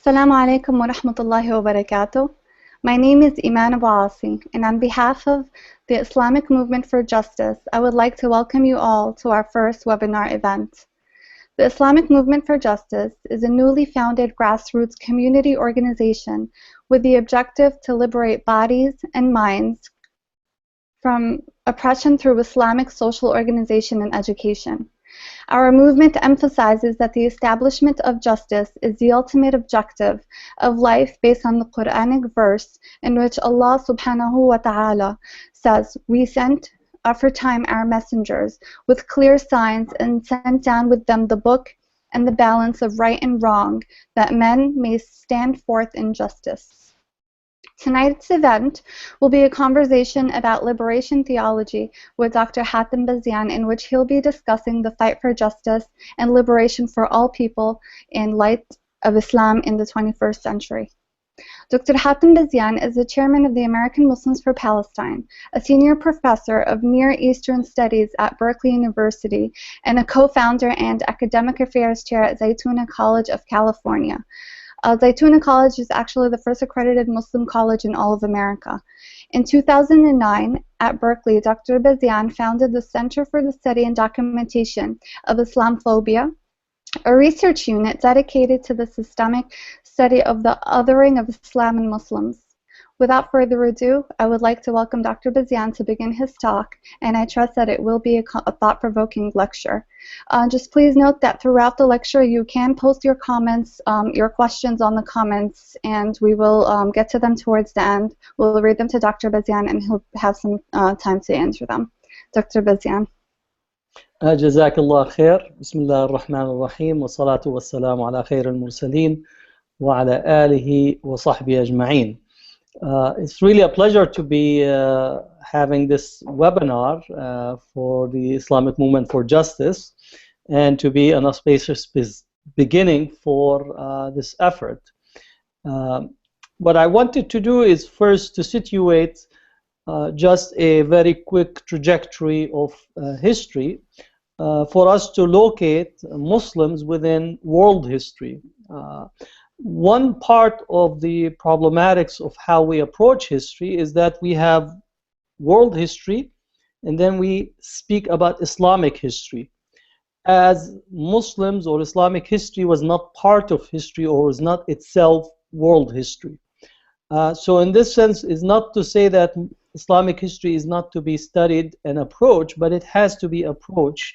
Assalamu alaikum wa rahmatullahi wa barakatuh. My name is Iman Abu Asi, and on behalf of the Islamic Movement for Justice, I would like to welcome you all to our first webinar event. The Islamic Movement for Justice is a newly founded grassroots community organization with the objective to liberate bodies and minds from oppression through Islamic social organization and education. Our movement emphasizes that the establishment of justice is the ultimate objective of life based on the Quranic verse in which Allah subhanahu wa ta'ala says, "We sent aforetime our messengers with clear signs and sent down with them the book and the balance of right and wrong, that men may stand forth in justice." Tonight's event will be a conversation about liberation theology with Dr. Hatem Bazian, in which he'll be discussing the fight for justice and liberation for all people in light of Islam in the 21st century. Dr. Hatem Bazian is the chairman of the American Muslims for Palestine, a senior professor of Near Eastern Studies at Berkeley University, and a co-founder and academic affairs chair at Zaytuna College of California. Zaytuna College is actually the first accredited Muslim college in all of America. In 2009, at Berkeley, Dr. Bazian founded the Center for the Study and Documentation of Islamophobia, a research unit dedicated to the systemic study of the othering of Islam and Muslims. Without further ado, I would like to welcome Dr. Bazian to begin his talk, and I trust that it will be a thought-provoking lecture. Just please note that throughout the lecture you can post your comments, your questions on the comments, and we will get to them towards the end. We'll read them to Dr. Bazian, and he'll have some time to answer them. Dr. Bazian. جزاك الله خير. بسم الله الرحمن الرحيم والصلاة والسلام على خير المرسلين وعلى آله وصحبه أجمعين. It's really a pleasure to be having this webinar for the Islamic Movement for Justice, and to be an auspicious beginning for this effort. What I wanted to do is first to situate just a very quick trajectory of history for us to locate Muslims within world history. One part of the problematics of how we approach history is that we have world history and then we speak about Islamic history. As Muslims, or Islamic history was not part of history, or was not itself world history. So in this sense, is not to say that Islamic history is not to be studied and approached, but it has to be approached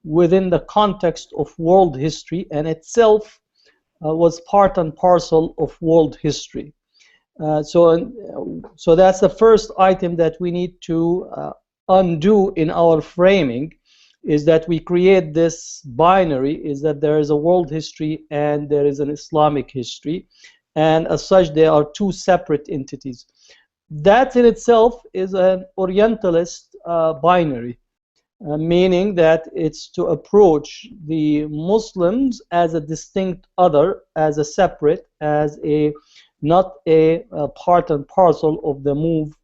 within the context of world history, and itself was part and parcel of world history. So that's the first item that we need to undo in our framing, is that we create this binary, is that there is a world history and there is an Islamic history, and as such they are two separate entities. That in itself is an Orientalist binary. Meaning that it's to approach the Muslims as a distinct other, as a separate, as a not a part and parcel of the move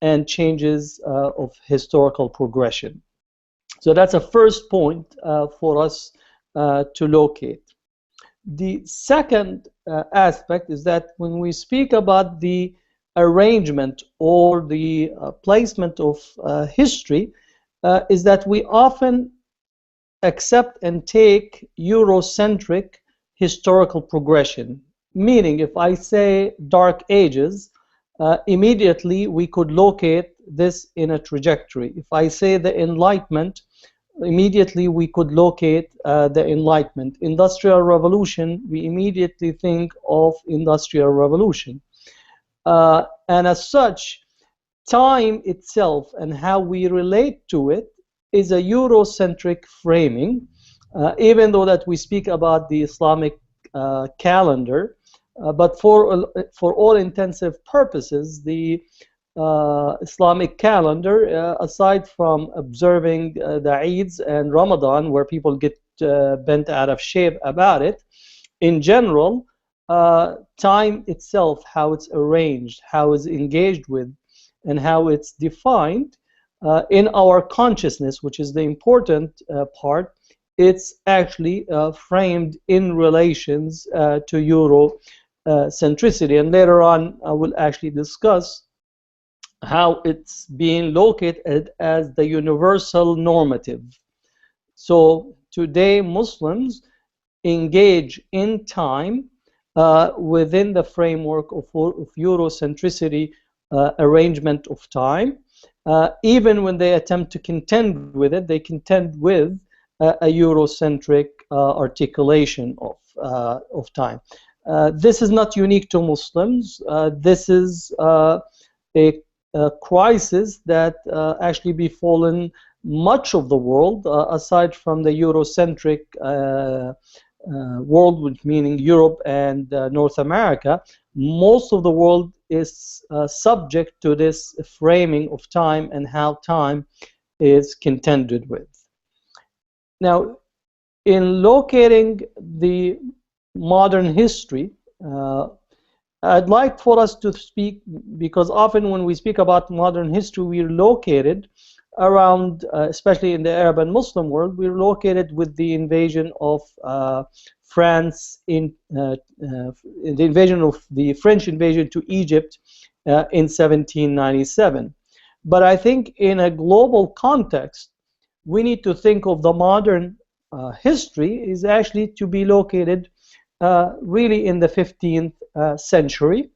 and changes of historical progression. So that's a first point for us to locate. The second aspect is that when we speak about the arrangement or the placement of history, is that we often accept and take Eurocentric historical progression. Meaning, if I say Dark Ages, immediately we could locate this in a trajectory. If I say the Enlightenment, immediately we could locate the Enlightenment. Industrial Revolution, we immediately think of Industrial Revolution. And as such, time itself and how we relate to it is a Eurocentric framing, even though that we speak about the Islamic calendar, but for all intensive purposes, the Islamic calendar, aside from observing the Eids and Ramadan, where people get bent out of shape about it, in general, time itself, how it's arranged, how it's engaged with, and how it's defined in our consciousness, which is the important part, it's actually framed in relations to Eurocentricity. And later on, I will actually discuss how it's being located as the universal normative. So today, Muslims engage in time within the framework of Eurocentricity arrangement of time. Even when they attempt to contend with it, they contend with a Eurocentric articulation of time. This is not unique to Muslims. This is a crisis that actually befallen much of the world, aside from the Eurocentric world, which meaning Europe and North America. Most of the world is subject to this framing of time and how time is contended with. Now, in locating the modern history, I'd like for us to speak, because often when we speak about modern history, we're located around, especially in the Arab and Muslim world, we're located with the invasion of France, the invasion of the French invasion to Egypt in 1797. But I think in a global context, we need to think of the modern history is actually to be located really in the 15th century,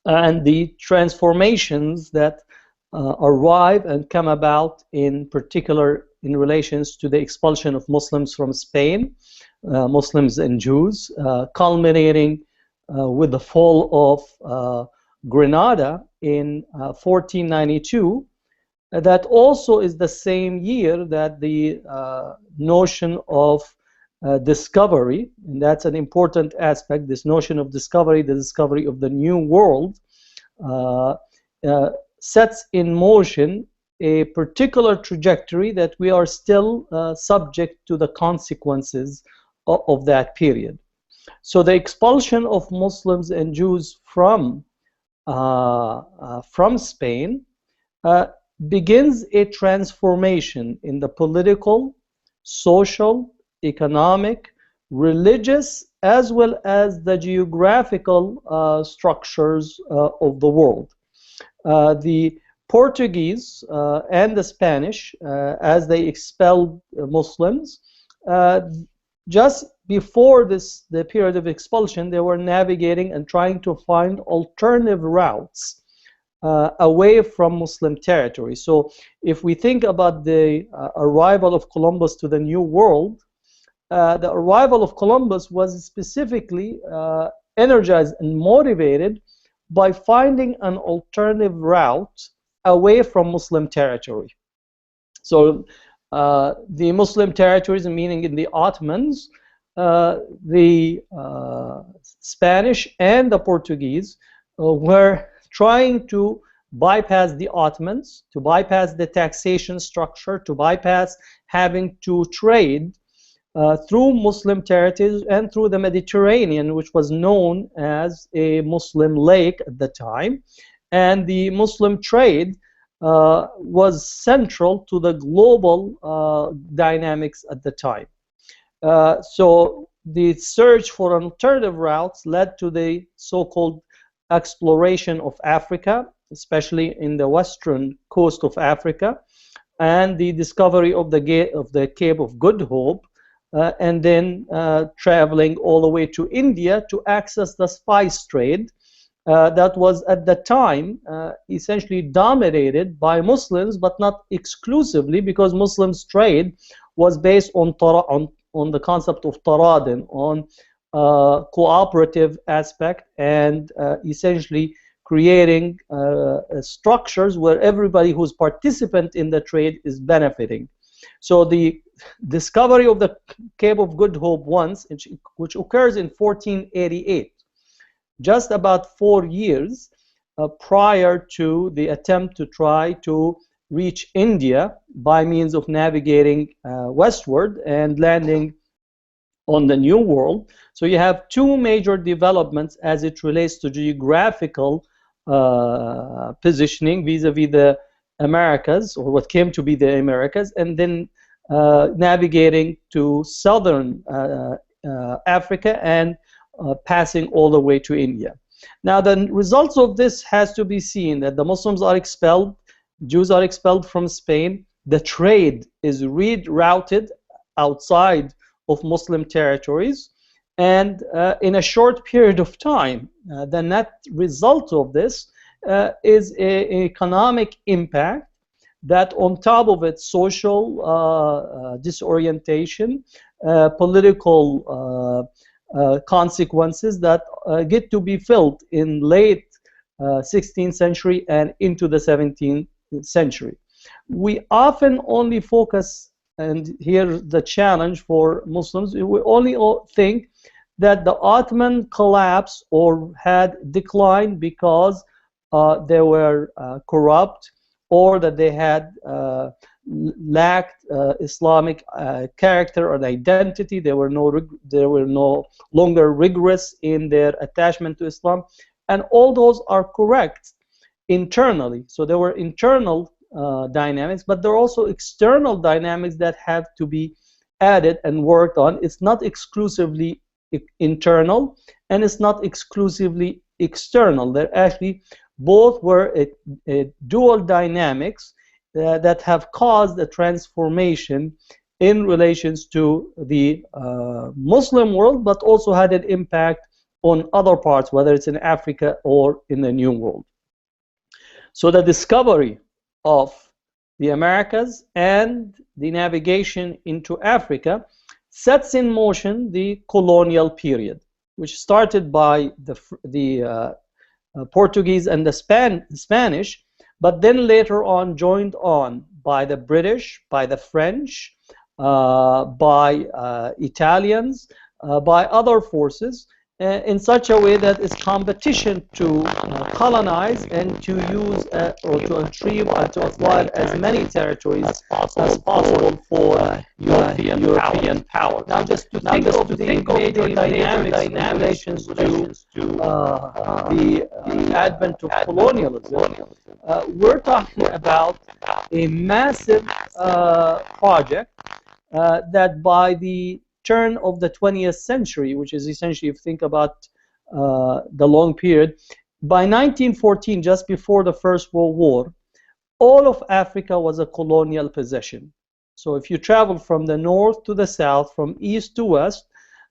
and the transformations that arrive and come about, in particular in relations to the expulsion of Muslims from Spain, Muslims and Jews, culminating with the fall of Granada in 1492. That also is the same year that the notion of discovery, and that's an important aspect, this notion of discovery, the discovery of the new world, sets in motion a particular trajectory that we are still subject to the consequences of that period. So the expulsion of Muslims and Jews from Spain begins a transformation in the political, social, economic, religious, as well as the geographical structures of the world. The Portuguese and the Spanish, as they expelled Muslims, just before the period of expulsion, they were navigating and trying to find alternative routes away from Muslim territory. So if we think about the arrival of Columbus to the New World, the arrival of Columbus was specifically energized and motivated by finding an alternative route away from Muslim territory. So the Muslim territories, meaning in the Ottomans, the Spanish and the Portuguese were trying to bypass the Ottomans, to bypass the taxation structure, to bypass having to trade through Muslim territories and through the Mediterranean, which was known as a Muslim lake at the time. And the Muslim trade was central to the global dynamics at the time. So the search for alternative routes led to the so-called exploration of Africa, especially in the western coast of Africa, and the discovery of the Cape of Good Hope, and then traveling all the way to India to access the spice trade that was at the time essentially dominated by Muslims, but not exclusively, because Muslims' trade was based on the concept of taradin, on cooperative aspect, and essentially creating structures where everybody who's participant in the trade is benefiting. So the discovery of the Cape of Good Hope once, which occurs in 1488, just about 4 years prior to the attempt to try to reach India by means of navigating westward and landing on the New World. So you have two major developments as it relates to geographical positioning vis-a-vis the Americas, or what came to be the Americas, and then navigating to southern Africa and passing all the way to India. Now, the results of this has to be seen, that the Muslims are expelled, Jews are expelled from Spain, the trade is rerouted outside of Muslim territories, and in a short period of time, the net result of this is an economic impact that, on top of it, social disorientation, political consequences that get to be felt in late 16th century and into the 17th century. We often only focus, and here's the challenge for Muslims, we only think that the Ottoman collapse or had declined because they were corrupt, or that they had lacked Islamic character or identity. They were no longer rigorous in their attachment to Islam, and all those are correct internally. So there were internal dynamics, but there are also external dynamics that have to be added and worked on. It's not exclusively internal, and it's not exclusively external. They're actually both were a dual dynamics that have caused a transformation in relations to the Muslim world, but also had an impact on other parts, whether it's in Africa or in the New World. So the discovery of the Americas and the navigation into Africa sets in motion the colonial period, which started by the Portuguese and the Spanish, but then later on joined on by the British, by the French, by Italians, by other forces, in such a way that it's competition to colonize and to use or to retrieve and to acquire as many territories as possible for European power. Now, just to think of the major dynamics in relations to the advent of colonialism, we're talking about a massive project that by the turn of the 20th century, which is essentially, if you think about the long period, by 1914, just before the First World War, all of Africa was a colonial possession. So if you travel from the north to the south, from east to west,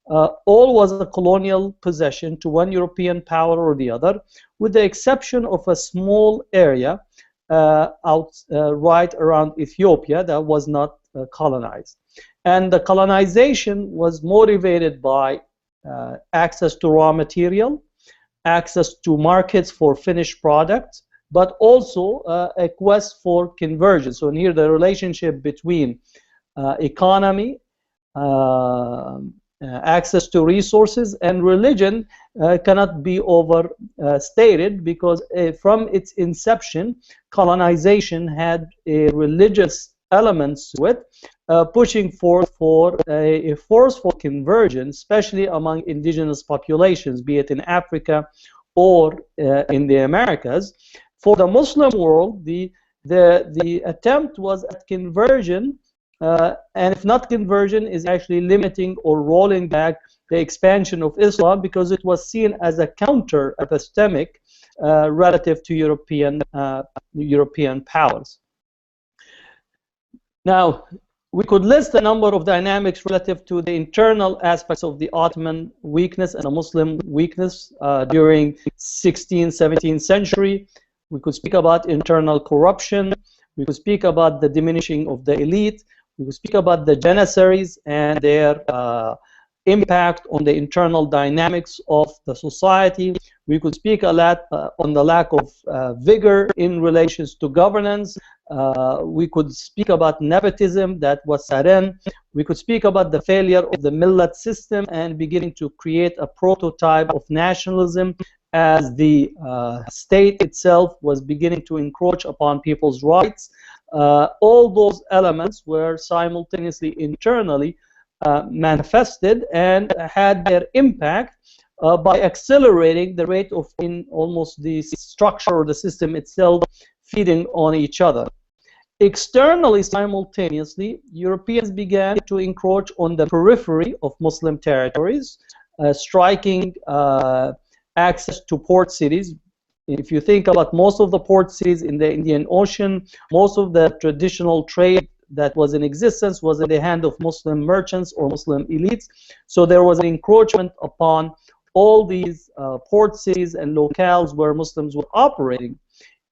all was a colonial possession to one European power or the other, with the exception of a small area right around Ethiopia that was not colonized. And the colonization was motivated by access to raw material, access to markets for finished products, but also a quest for conversion. So here the relationship between economy, access to resources, and religion cannot be overstated, because from its inception, colonization had a religious elements to it, pushing forth for a forceful conversion, especially among indigenous populations, be it in Africa or in the Americas. For the Muslim world, the attempt was at conversion, and if not conversion, is actually limiting or rolling back the expansion of Islam, because it was seen as a counter epistemic relative to European powers. Now, we could list a number of dynamics relative to the internal aspects of the Ottoman weakness and the Muslim weakness during 16th, 17th century. We could speak about internal corruption. We could speak about the diminishing of the elite. We could speak about the Janissaries and their impact on the internal dynamics of the society. We could speak a lot on the lack of vigor in relations to governance. We could speak about nepotism that was set in. We could speak about the failure of the millet system and beginning to create a prototype of nationalism as the state itself was beginning to encroach upon people's rights. All those elements were simultaneously internally manifested and had their impact by accelerating the rate of almost the structure or the system itself feeding on each other. Externally, simultaneously, Europeans began to encroach on the periphery of Muslim territories, striking access to port cities. If you think about most of the port cities in the Indian Ocean, most of the traditional trade that was in existence was in the hand of Muslim merchants or Muslim elites. So there was an encroachment upon all these port cities and locales where Muslims were operating.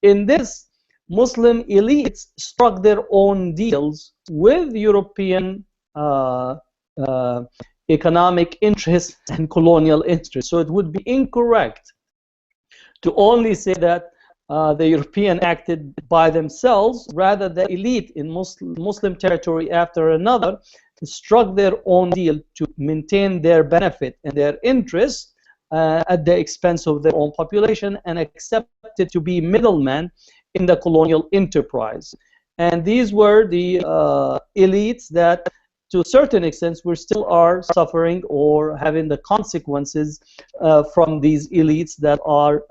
In this, Muslim elites struck their own deals with European economic interests and colonial interests. So it would be incorrect to only say that the European acted by themselves. Rather, the elite in Muslim territory after another struck their own deal to maintain their benefit and their interests at the expense of their own population, and accepted to be middlemen in the colonial enterprise. And these were the elites that, to a certain extent, we still are suffering or having the consequences from these elites that are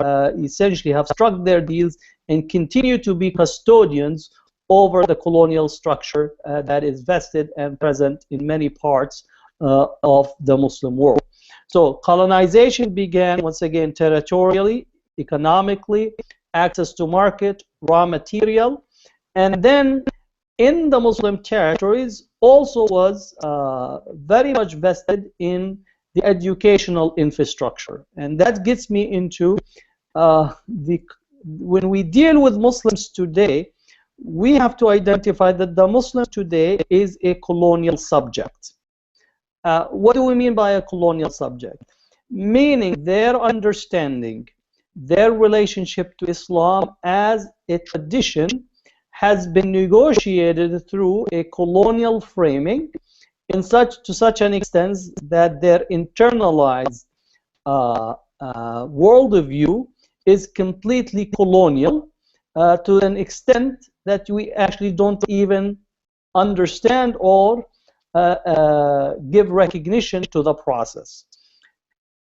essentially have struck their deals and continue to be custodians over the colonial structure that is vested and present in many parts of the Muslim world. So colonization began once again territorially, economically, access to market, raw material, and then in the Muslim territories also was very much vested in the educational infrastructure. And that gets me into when we deal with Muslims today, we have to identify that the Muslim today is a colonial subject. What do we mean by a colonial subject? Meaning their understanding, their relationship to Islam as a tradition has been negotiated through a colonial framing to such an extent that their internalized worldview is completely colonial to an extent that we actually don't even understand or give recognition to the process.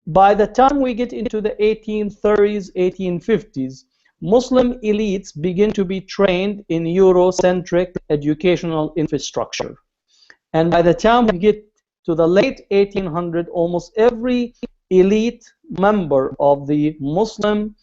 By the time we get into the 1830s, 1850s, Muslim elites begin to be trained in Eurocentric educational infrastructure. And by the time we get to the late 1800s, almost every elite member of the Muslim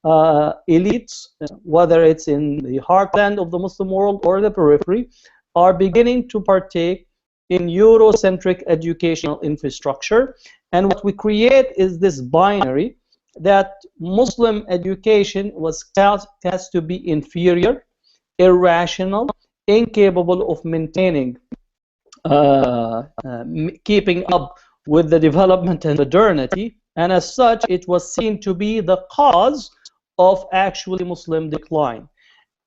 elites, whether it's in the heartland of the Muslim world or the periphery, are beginning to partake in Eurocentric educational infrastructure. And what we create is this binary that Muslim education was cast to be inferior, irrational, incapable of maintaining, keeping up with the development and modernity, and as such it was seen to be the cause of actually Muslim decline.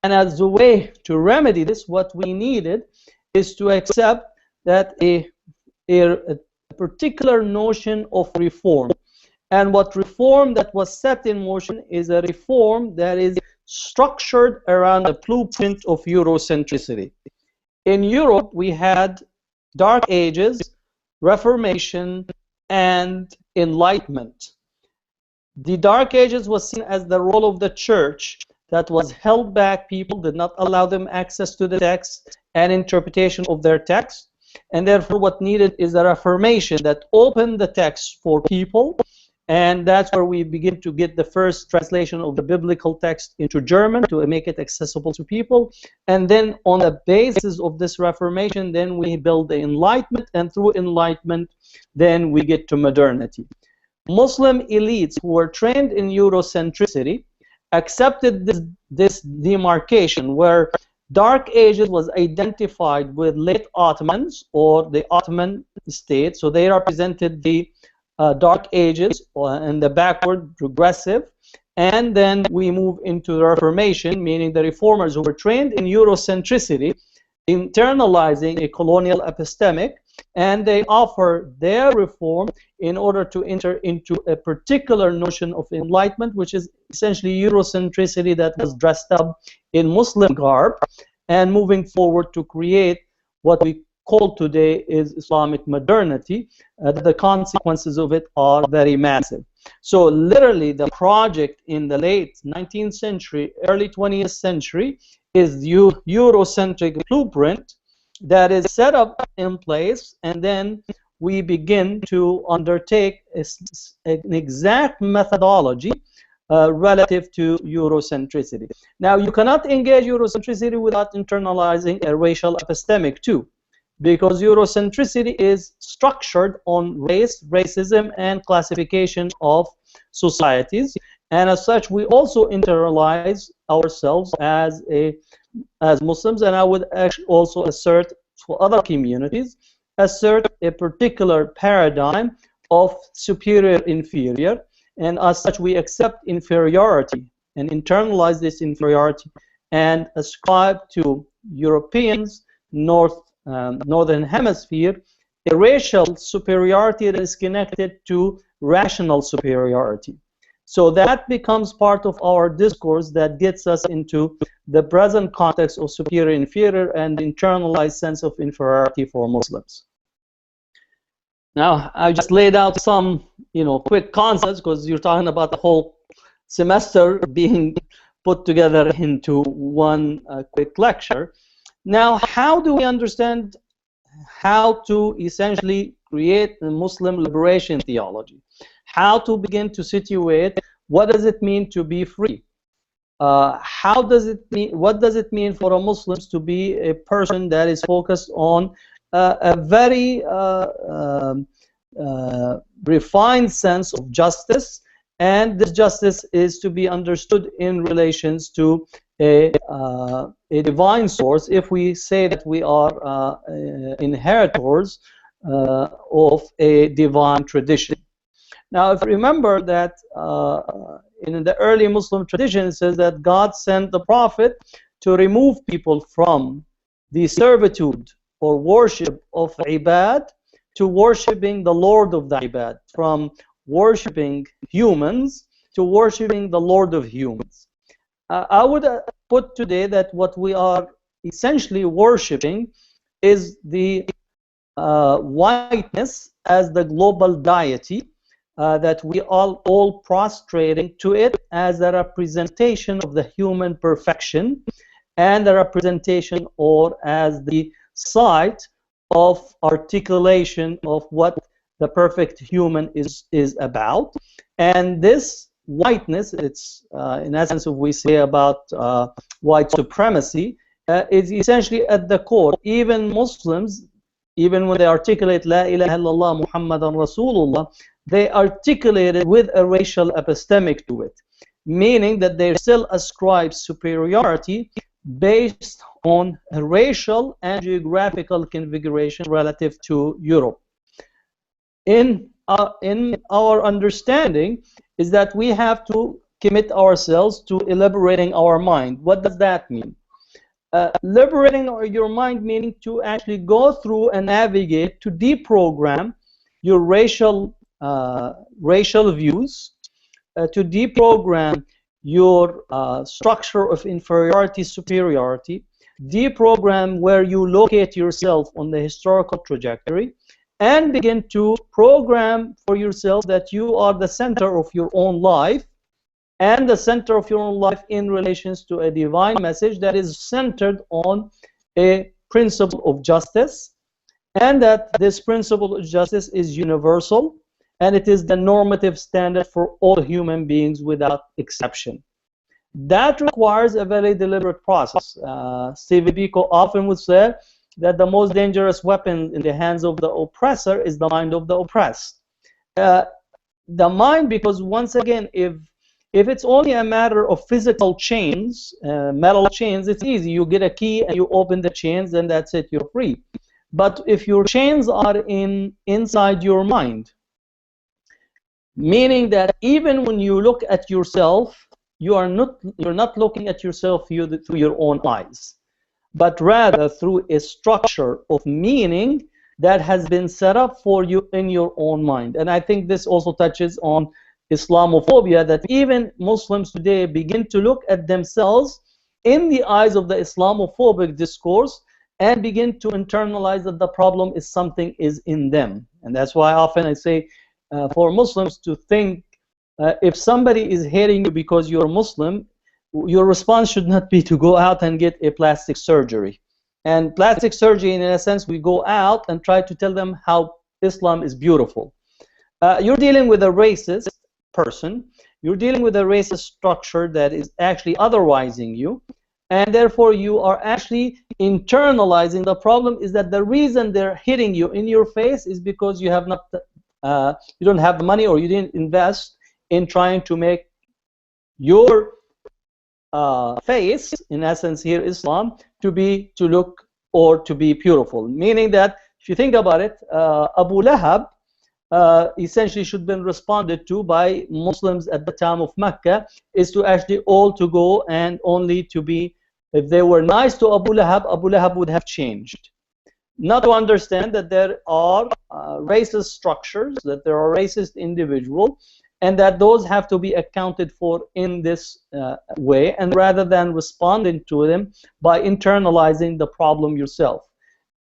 And as a way to remedy this, what we needed is to accept that a particular notion of reform. And what reform that was set in motion is a reform that is structured around the blueprint of Eurocentricity. In Europe, we had Dark Ages, Reformation, and Enlightenment. The Dark Ages was seen as the role of the church that was held back people, did not allow them access to the text and interpretation of their text. And therefore what needed is a reformation that opened the text for people. And that's where we begin to get the first translation of the biblical text into German to make it accessible to people. And then on the basis of this reformation, then we build the Enlightenment, and through Enlightenment, then we get to modernity. Muslim elites who were trained in Eurocentricity accepted this demarcation where Dark Ages was identified with late Ottomans or the Ottoman state. So they represented the Dark Ages and the backward progressive, and then we move into the Reformation, meaning the reformers who were trained in Eurocentricity, internalizing a colonial epistemic, and they offer their reform in order to enter into a particular notion of enlightenment, which is essentially Eurocentricity that was dressed up in Muslim garb, and moving forward to create what we call today is Islamic modernity. The consequences of it are very massive. So literally the project in the late 19th century, early 20th century is the Eurocentric blueprint that is set up in place, and then we begin to undertake an exact methodology relative to Eurocentricity. Now, you cannot engage Eurocentricity without internalizing a racial epistemic too, because Eurocentricity is structured on race, racism, and classification of societies, and as such, we also internalize ourselves as Muslims, and I would actually also assert for other communities, assert a particular paradigm of superior-inferior, and as such, we accept inferiority and internalize this inferiority and ascribe to Europeans, Northern Hemisphere, a racial superiority that is connected to rational superiority. So that becomes part of our discourse that gets us into the present context of superior-inferior and internalized sense of inferiority for Muslims. Now, I just laid out some, quick concepts because you're talking about the whole semester being put together into one quick lecture. Now, how do we understand how to essentially create a Muslim liberation theology? How to begin to situate what does it mean to be free? How does it mean? What does it mean for a Muslim to be a person that is focused on a very refined sense of justice, and this justice is to be understood in relations to a divine source, if we say that we are inheritors of a divine tradition. Now, if you remember that in the early Muslim tradition, it says that God sent the Prophet to remove people from the servitude or worship of ibad to worshiping the Lord of the ibad, from worshiping humans to worshiping the Lord of humans. I would put today that what we are essentially worshiping is the whiteness as the global deity, that we are all prostrating to it as a representation of the human perfection and a representation or as the site of articulation of what the perfect human is about. And this whiteness, it's in essence, if we say about white supremacy, is essentially at the core. Even Muslims, even when they articulate La ilaha illallah Muhammadan Rasulullah, they articulate it with a racial epistemic to it, meaning that they still ascribe superiority based on a racial and geographical configuration relative to Europe. In our understanding is that we have to commit ourselves to elaborating our mind. What does that mean? Liberating your mind meaning to actually go through and navigate to deprogram your racial views, to deprogram your structure of inferiority, superiority, deprogram where you locate yourself on the historical trajectory, and begin to program for yourself that you are the center of your own life, and the center of your own life in relations to a divine message that is centered on a principle of justice, and that this principle of justice is universal, and it is the normative standard for all human beings without exception. That requires a very deliberate process. Stephen Biko often would say that the most dangerous weapon in the hands of the oppressor is the mind of the oppressed. The mind, because once again, if it's only a matter of physical chains, metal chains, it's easy. You get a key and you open the chains and that's it, you're free. But if your chains are inside your mind, meaning that even when you look at yourself, you're not looking at yourself through your own eyes, but rather through a structure of meaning that has been set up for you in your own mind. And I think this also touches on Islamophobia, that even Muslims today begin to look at themselves in the eyes of the Islamophobic discourse and begin to internalize that the problem is something is in them. And that's why often I say for Muslims to think if somebody is hating you because you're Muslim, your response should not be to go out and get a plastic surgery. And plastic surgery, in a sense, we go out and try to tell them how Islam is beautiful. You're dealing with a racist person. You're dealing with a racist structure that is actually otherwising you, and therefore you are actually internalizing. The problem is that the reason they're hitting you in your face is because you have not, you don't have the money, or you didn't invest in trying to make your face, in essence here Islam, to look or to be beautiful. Meaning that if you think about it, Abu Lahab essentially should have been responded to by Muslims at the time of Mecca, is to actually all to go and only to be, if they were nice to Abu Lahab would have changed. Not to understand that there are racist structures, that there are racist individuals, and that those have to be accounted for in this way, and rather than responding to them by internalizing the problem yourself.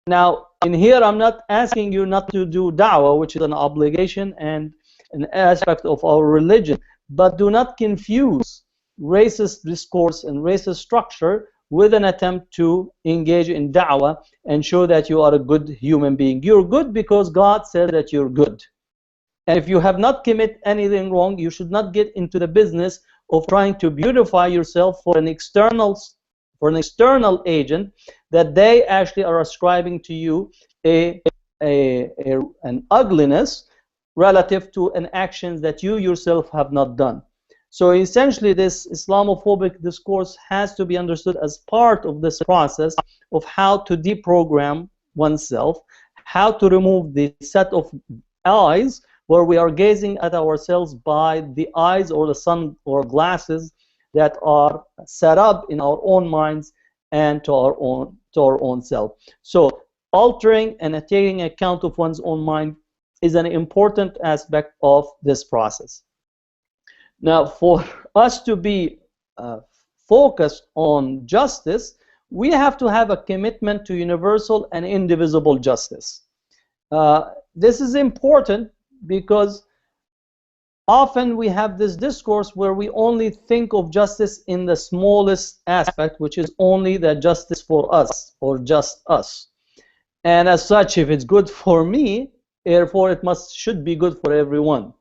Now, in here, I'm not asking you not to do da'wah, which is an obligation and an aspect of our religion, but do not confuse racist discourse and racist structure with an attempt to engage in da'wah and show that you are a good human being. You're good because God said that you're good. And if you have not committed anything wrong, you should not get into the business of trying to beautify yourself for an external agent that they actually are ascribing to you an ugliness relative to an action that you yourself have not done. So essentially, this Islamophobic discourse has to be understood as part of this process of how to deprogram oneself, how to remove the set of eyes where we are gazing at ourselves by the eyes or the sun or glasses that are set up in our own minds and to our own self. So altering and taking account of one's own mind is an important aspect of this process. Now, for us to be focused on justice, we have to have a commitment to universal and indivisible justice. This is important because often we have this discourse where we only think of justice in the smallest aspect, which is only the justice for us or just us. And as such, if it's good for me, therefore it should be good for everyone.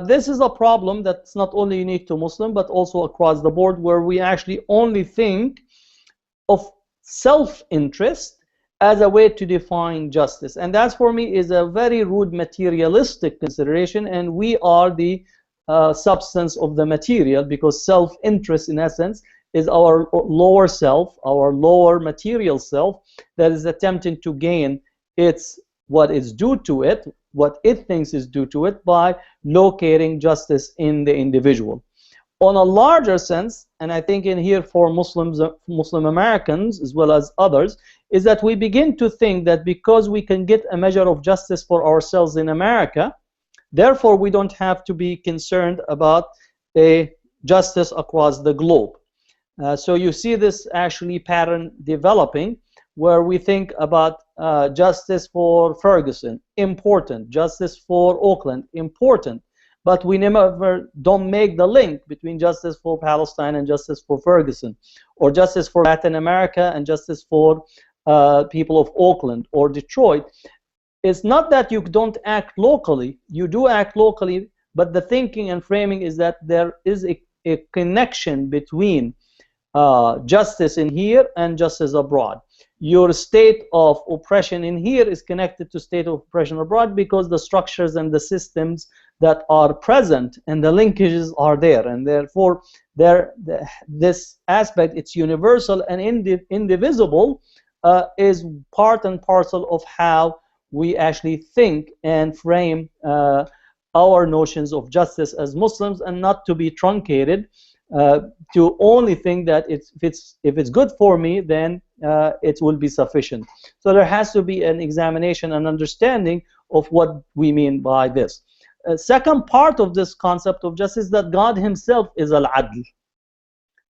This is a problem that's not only unique to Muslim, but also across the board, where we actually only think of self-interest as a way to define justice. And that, for me, is a very rude materialistic consideration, and we are the substance of the material, because self-interest, in essence, is our lower self, our lower material self, that is attempting to gain what is due to it, what it thinks is due to it, by locating justice in the individual. On a larger sense, and I think in here for Muslims, Muslim Americans as well as others, is that we begin to think that because we can get a measure of justice for ourselves in America, therefore we don't have to be concerned about a justice across the globe. So you see this actually pattern developing, where we think about justice for Ferguson, important, justice for Oakland, important, but we never don't make the link between justice for Palestine and justice for Ferguson, or justice for Latin America and justice for people of Oakland or Detroit. It's not that you don't act locally, you do act locally, but the thinking and framing is that there is a connection between justice in here and justice abroad. Your state of oppression in here is connected to state of oppression abroad, because the structures and the systems that are present and the linkages are there, and therefore this aspect, it's universal and indivisible, is part and parcel of how we actually think and frame our notions of justice as Muslims, and not to be truncated to only think that if it's good for me, then it will be sufficient. So there has to be an examination and understanding of what we mean by this. Second part of this concept of justice, that God himself is al-adl,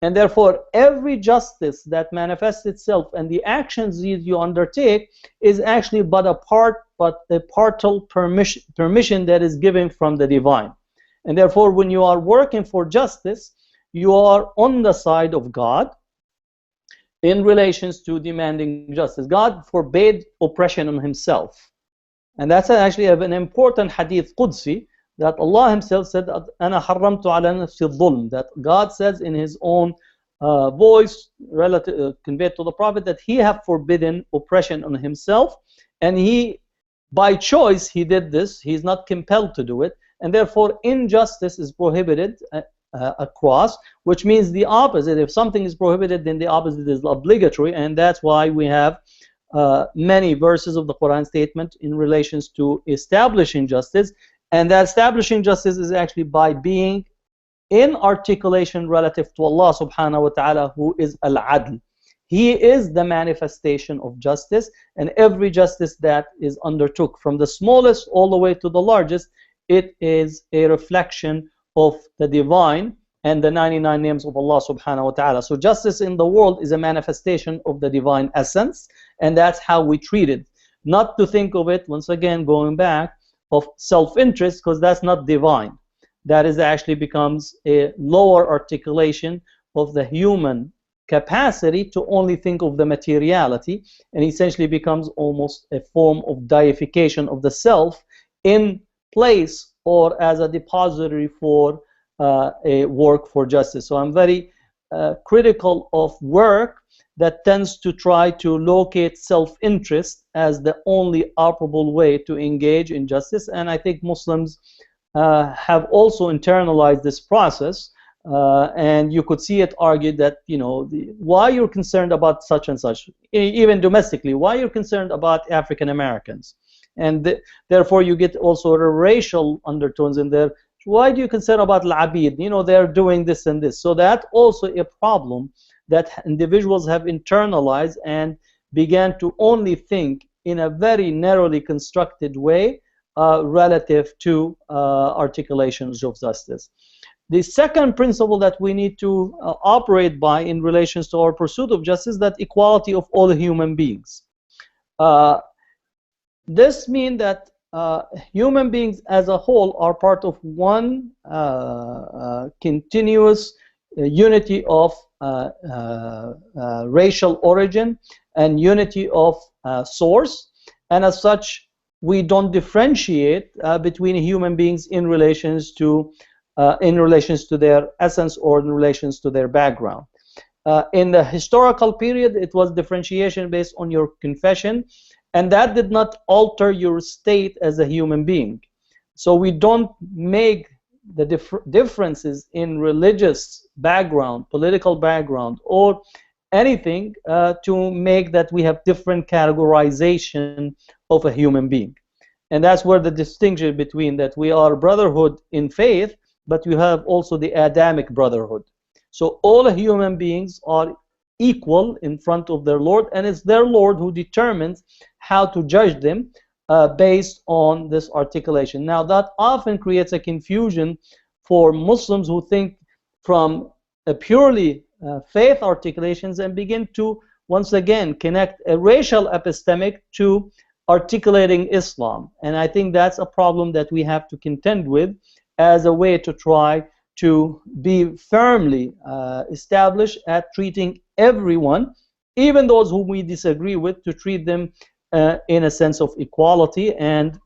and therefore every justice that manifests itself and the actions you undertake is actually but a partial permission that is given from the divine. And therefore, when you are working for justice, you are on the side of God in relations to demanding justice. God forbade oppression on himself. And that's actually an important hadith Qudsi, that Allah himself said, أَنَا حَرَّمْتُ عَلَى نَفْسِ الظُّلْمِ, that God says in his own voice conveyed to the Prophet that he have forbidden oppression on himself, and he, by choice, he did this. He's not compelled to do it, and therefore injustice is prohibited across, which means the opposite. If something is prohibited, then the opposite is obligatory, and that's why we have many verses of the Quran statement in relations to establishing justice, and that establishing justice is actually by being in articulation relative to Allah subhanahu wa ta'ala, who is al-adl. He is the manifestation of justice, and every justice that is undertook, from the smallest all the way to the largest, it is a reflection of the divine and the 99 names of Allah subhanahu wa ta'ala. So justice in the world is a manifestation of the divine essence, and that's how we treat it. Not to think of it, once again, going back, of self-interest, because that's not divine. That is actually becomes a lower articulation of the human capacity to only think of the materiality, and essentially becomes almost a form of deification of the self in place or as a depository for a work for justice. So I'm very critical of work that tends to try to locate self-interest as the only operable way to engage in justice, and I think Muslims have also internalized this process, and you could see it argued that, you know, why you're concerned about such and such, even domestically, why you're concerned about African Americans, and therefore you get also racial undertones in there. Why do you concern about al-abid? You know, they're doing this and this. So that also a problem that individuals have internalized and began to only think in a very narrowly constructed way relative to articulations of justice. The second principle that we need to operate by in relations to our pursuit of justice is that equality of all human beings. This means that human beings as a whole are part of one continuous unity of racial origin and unity of source, and as such we don't differentiate between human beings in relations to their essence or in relations to their background. In the historical period, it was differentiation based on your confession, and that did not alter your state as a human being. So we don't make the differences in religious background, political background, or anything to make that we have different categorization of a human being. And that's where the distinction between that we are brotherhood in faith, but you have also the Adamic brotherhood. So all human beings are equal in front of their Lord, and it's their Lord who determines how to judge them based on this articulation. Now that often creates a confusion for Muslims who think from a purely faith articulations and begin to once again connect a racial epistemic to articulating Islam. And I think that's a problem that we have to contend with as a way to try to be firmly established at treating everyone, even those whom we disagree with, to treat them in a sense of equality and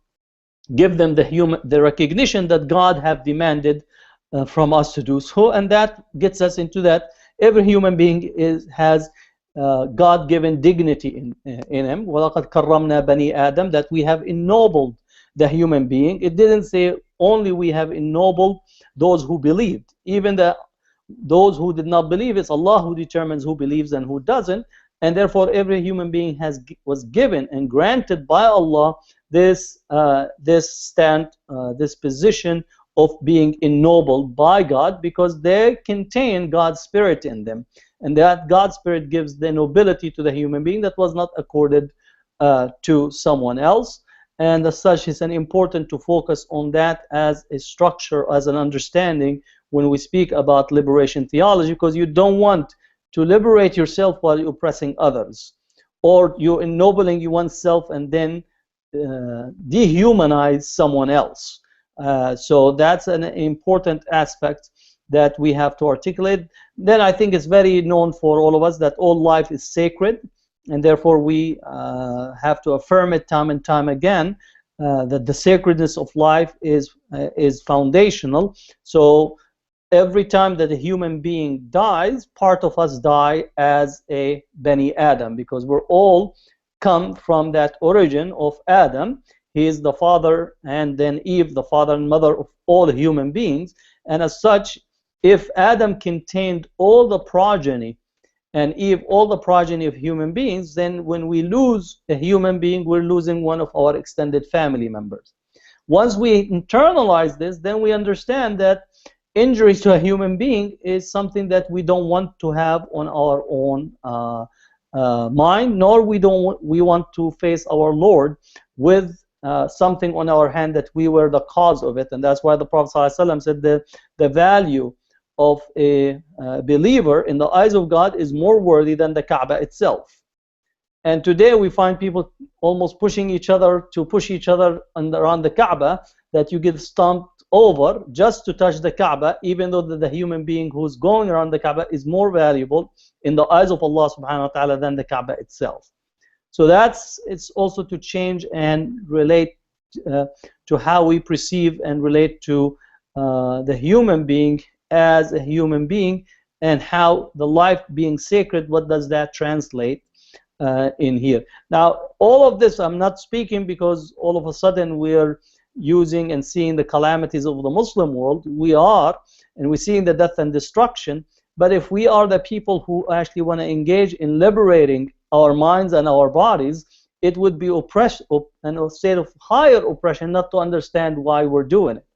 give them the recognition that God have demanded from us to do so. And that gets us into that every human being has God-given dignity in him. وَلَقَدْ كَرَّمْنَا بَنِي آدَمَ, that we have ennobled the human being. It didn't say only we have ennobled those who believed. Even those who did not believe, it's Allah who determines who believes and who doesn't. And therefore every human being was given and granted by Allah this position of being ennobled by God, because they contain God's spirit in them, and that God's spirit gives the nobility to the human being that was not accorded to someone else. And as such, it's important to focus on that as a structure, as an understanding when we speak about liberation theology, because you don't want to liberate yourself while you're oppressing others, or you're ennobling oneself and then dehumanize someone else. So that's an important aspect that we have to articulate. Then I think it's very known for all of us that all life is sacred, and therefore we have to affirm it time and time again, that the sacredness of life is foundational. So every time that a human being dies, part of us die as a Bani Adam, because we're all come from that origin of Adam. He is the father, and then Eve, the father and mother of all human beings. And as such, if Adam contained all the progeny and Eve all the progeny of human beings, then when we lose a human being, we're losing one of our extended family members. Once we internalize this, then we understand that injury to a human being is something that we don't want to have on our own mind, nor we want to face our Lord with something on our hand that we were the cause of it. And that's why the Prophet ﷺ said that the value of a believer in the eyes of God is more worthy than the Kaaba itself. And today we find people almost pushing each other to push each other around the Kaaba, that you get stomped over just to touch the Kaaba, even though the human being who's going around the Kaaba is more valuable in the eyes of Allah subhanahu wa ta'ala than the Kaaba itself. So it's also to change and relate to how we perceive and relate to the human being as a human being, and how the life being sacred, what does that translate in here. Now, all of this I'm not speaking because all of a sudden we're using and seeing the calamities of the Muslim world. We are, and we're seeing the death and destruction. But if we are the people who actually want to engage in liberating our minds and our bodies, it would be oppression and a state of higher oppression not to understand why we're doing it.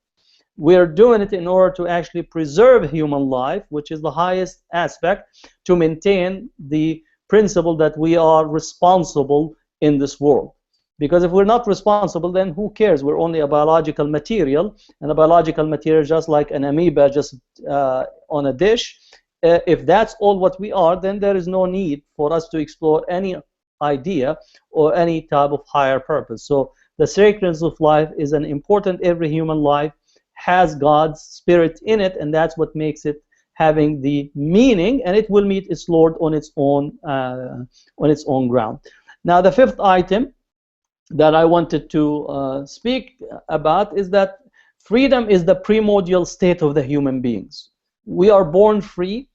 We're doing it in order to actually preserve human life, which is the highest aspect, to maintain the principle that we are responsible in this world. Because if we're not responsible, then who cares? We're only a biological material, and a biological material just like an amoeba just on a dish. If that's all what we are, then there is no need for us to explore any idea or any type of higher purpose. So the sacredness of life is an important. Every human life has God's spirit in it, and that's what makes it having the meaning, and it will meet its Lord on its own ground. Now, the fifth item that I wanted to speak about is that freedom is the primordial state of the human beings. We are born free.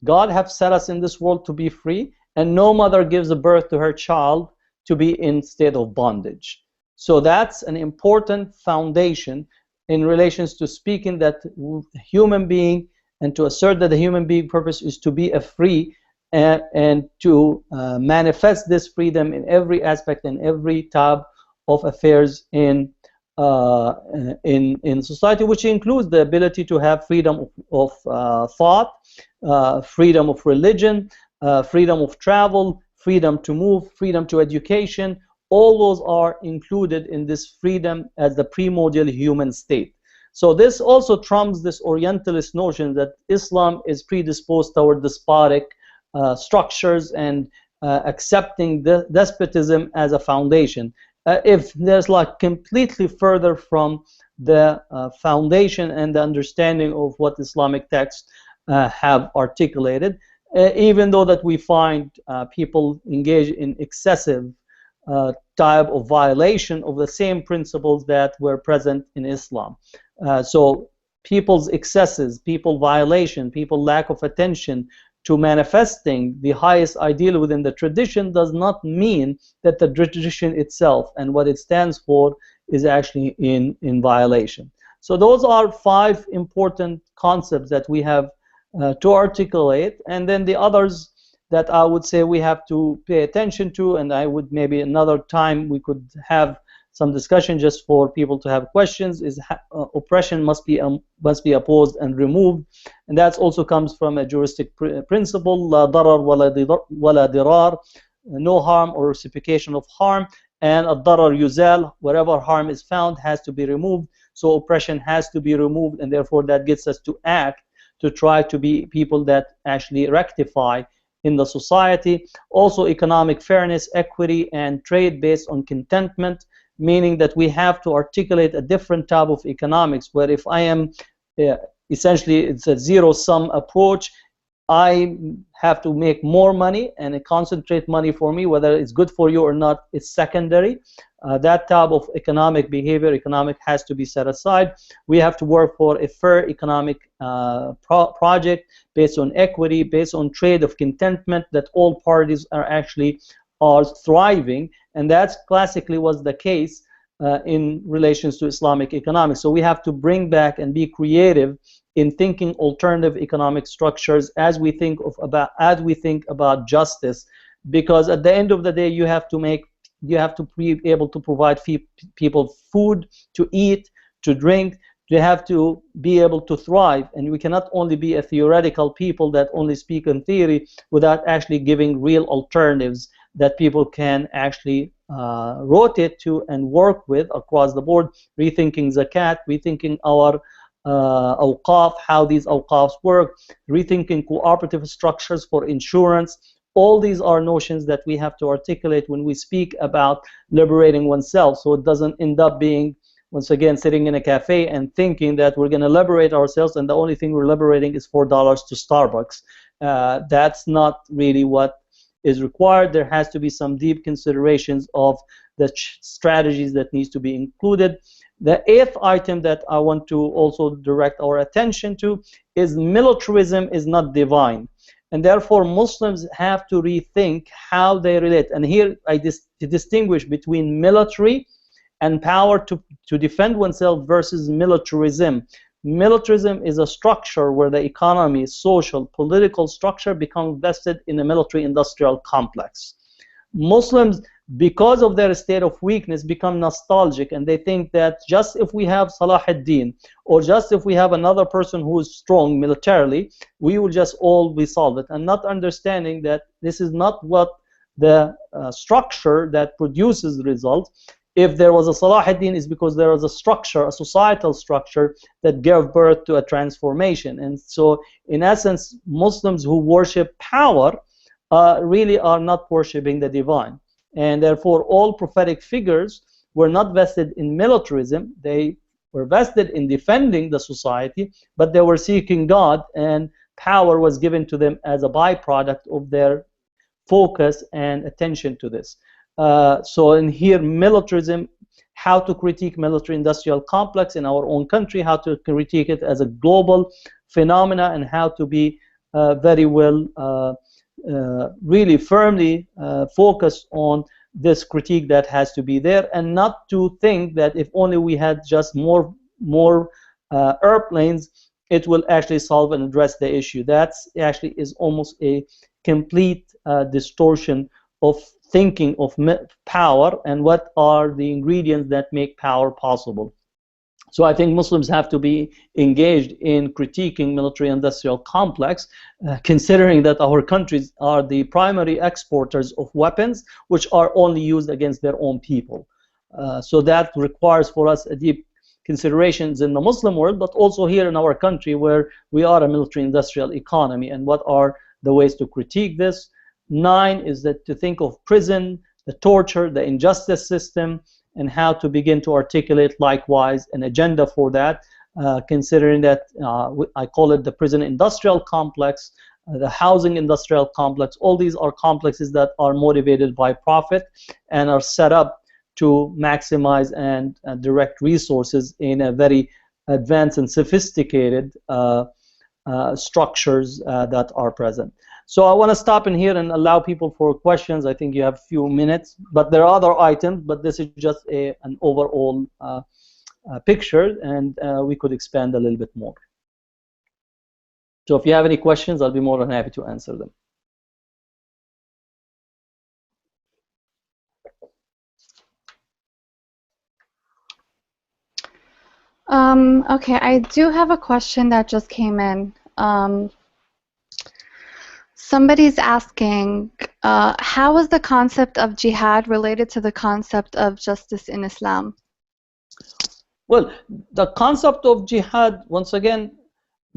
God has set us in this world to be free, and no mother gives a birth to her child to be in state of bondage. So that's an important foundation in relations to speaking that human being, and to assert that the human being purpose is to be a free and to manifest this freedom in every aspect and every type of affairs in society, which includes the ability to have freedom of thought, freedom of religion, freedom of travel, freedom to move, freedom to education. All those are included in this freedom as the primordial human state. So this also trumps this Orientalist notion that Islam is predisposed toward despotic structures and accepting despotism as a foundation. If there's like completely further from the foundation and the understanding of what Islamic texts have articulated, even though that we find people engage in excessive type of violation of the same principles that were present in Islam. So people's excesses, people violation, people lack of attention to manifesting the highest ideal within the tradition does not mean that the tradition itself and what it stands for is actually in violation. So those are 5 important concepts that we have to articulate, and then the others that I would say we have to pay attention to, and I would maybe another time we could have some discussion just for people to have questions, is oppression must be opposed and removed, and that also comes from a juristic principle, la darar wala dirar, no harm or reciprocation of harm, and ad-darar yuzal, wherever harm is found has to be removed. So oppression has to be removed, and therefore that gets us to act to try to be people that actually rectify in the society. Also economic fairness, equity, and trade based on contentment, meaning that we have to articulate a different type of economics, where if I am essentially it's a zero-sum approach. I have to make more money, and concentrate money for me, whether it's good for you or not, it's secondary. That type of economic behavior, has to be set aside. We have to work for a fair economic project based on equity, based on trade of contentment, that all parties are thriving, and that's classically was the case in relations to Islamic economics. So we have to bring back and be creative in thinking alternative economic structures as we think about justice, because at the end of the day you have to be able to provide people food to eat, to drink. They have to be able to thrive, and we cannot only be a theoretical people that only speak in theory without actually giving real alternatives that people can actually rotate to and work with across the board. Rethinking zakat, rethinking our awqaf, how these awqafs work, rethinking cooperative structures for insurance. All these are notions that we have to articulate when we speak about liberating oneself, so it doesn't end up being, once again, sitting in a cafe and thinking that we're going to liberate ourselves and the only thing we're liberating is $4 to Starbucks. That's not really what is required. There has to be some deep considerations of the strategies that needs to be included. The eighth item that I want to also direct our attention to is militarism is not divine, and therefore Muslims have to rethink how they relate. And here I distinguish between military and power to defend oneself versus militarism. Militarism is a structure where the economy, social, political structure becomes vested in a military-industrial complex. Muslims, because of their state of weakness, become nostalgic, and they think that just if we have Salah ad-Din, or just if we have another person who is strong militarily, we will just all be solved. And not understanding that this is not what the structure that produces the results. If there was a Salah ad-Din, is because there was a structure, a societal structure that gave birth to a transformation. And so, in essence, Muslims who worship power really are not worshiping the divine. And therefore, all prophetic figures were not vested in militarism. They were vested in defending the society, but they were seeking God, and power was given to them as a byproduct of their focus and attention to this. So in here, militarism, how to critique military-industrial complex in our own country, how to critique it as a global phenomena, and how to be very well, really firmly focused on this critique that has to be there, and not to think that if only we had just more airplanes, it will actually solve and address the issue. That's actually is almost a complete distortion of thinking of power and what are the ingredients that make power possible. So I think Muslims have to be engaged in critiquing military-industrial complex, considering that our countries are the primary exporters of weapons, which are only used against their own people. So that requires for us a deep considerations in the Muslim world, but also here in our country where we are a military-industrial economy, and what are the ways to critique this. 9 is that to think of prison, the torture, the injustice system, and how to begin to articulate likewise an agenda for that, considering that I call it the prison industrial complex, the housing industrial complex. All these are complexes that are motivated by profit and are set up to maximize and direct resources in a very advanced and sophisticated structures that are present. So I want to stop in here and allow people for questions. I think you have a few minutes, but there are other items, but this is just an overall picture, and we could expand a little bit more. So if you have any questions, I'll be more than happy to answer them. Okay, I do have a question that just came in. Somebody's asking, how is the concept of jihad related to the concept of justice in Islam? Well, the concept of jihad, once again,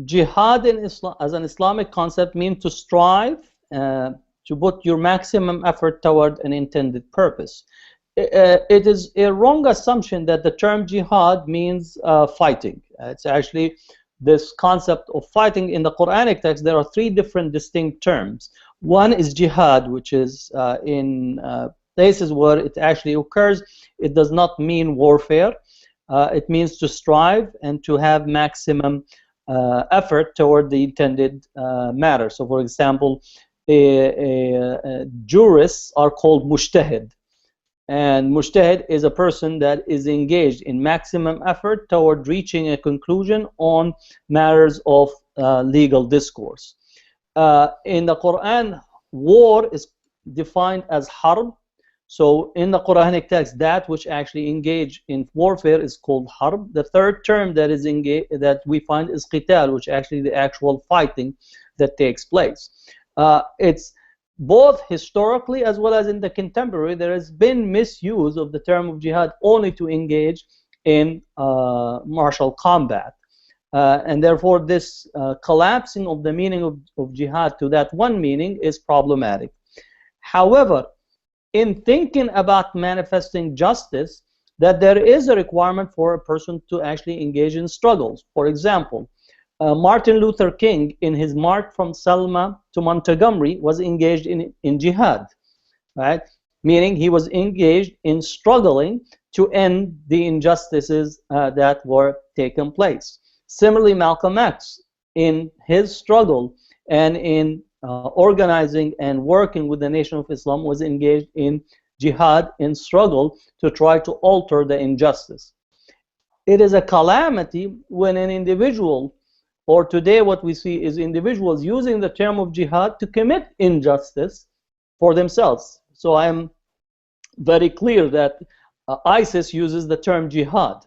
jihad in Islam as an Islamic concept means to strive to put your maximum effort toward an intended purpose. It is a wrong assumption that the term jihad means fighting. It's actually this concept of fighting in the Quranic text, there are three different distinct terms. One is jihad, which is in places where it actually occurs, it does not mean warfare. It means to strive and to have maximum effort toward the intended matter. So, for example, jurists are called mujtahid. And mujtahid is a person that is engaged in maximum effort toward reaching a conclusion on matters of legal discourse. In the Quran, war is defined as harb. So in the Quranic text, that which actually engage in warfare is called harb. The third term that is that we find is qital, which actually the actual fighting that takes place. It's both historically as well as in the contemporary, there has been misuse of the term of jihad only to engage in martial combat. And therefore, this collapsing of the meaning of jihad to that one meaning is problematic. However, in thinking about manifesting justice, that there is a requirement for a person to actually engage in struggles. For example, Martin Luther King, in his march from Selma to Montgomery, was engaged in jihad, right? Meaning he was engaged in struggling to end the injustices that were taking place. Similarly, Malcolm X, in his struggle and in organizing and working with the Nation of Islam, was engaged in jihad, in struggle to try to alter the injustice. It is a calamity when an individual, or today what we see is individuals using the term of jihad to commit injustice for themselves. So I am very clear that ISIS uses the term jihad.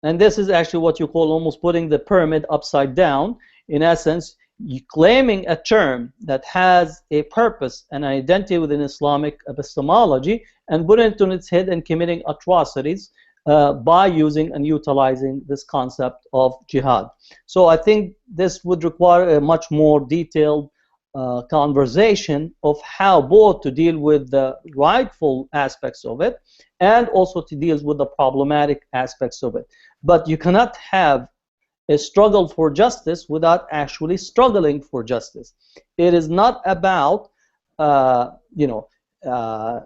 And this is actually what you call almost putting the pyramid upside down. In essence, you claiming a term that has a purpose and identity within Islamic epistemology and putting it on its head and committing atrocities by using and utilizing this concept of jihad. So I think this would require a much more detailed conversation of how both to deal with the rightful aspects of it and also to deal with the problematic aspects of it. But you cannot have a struggle for justice without actually struggling for justice. It is not about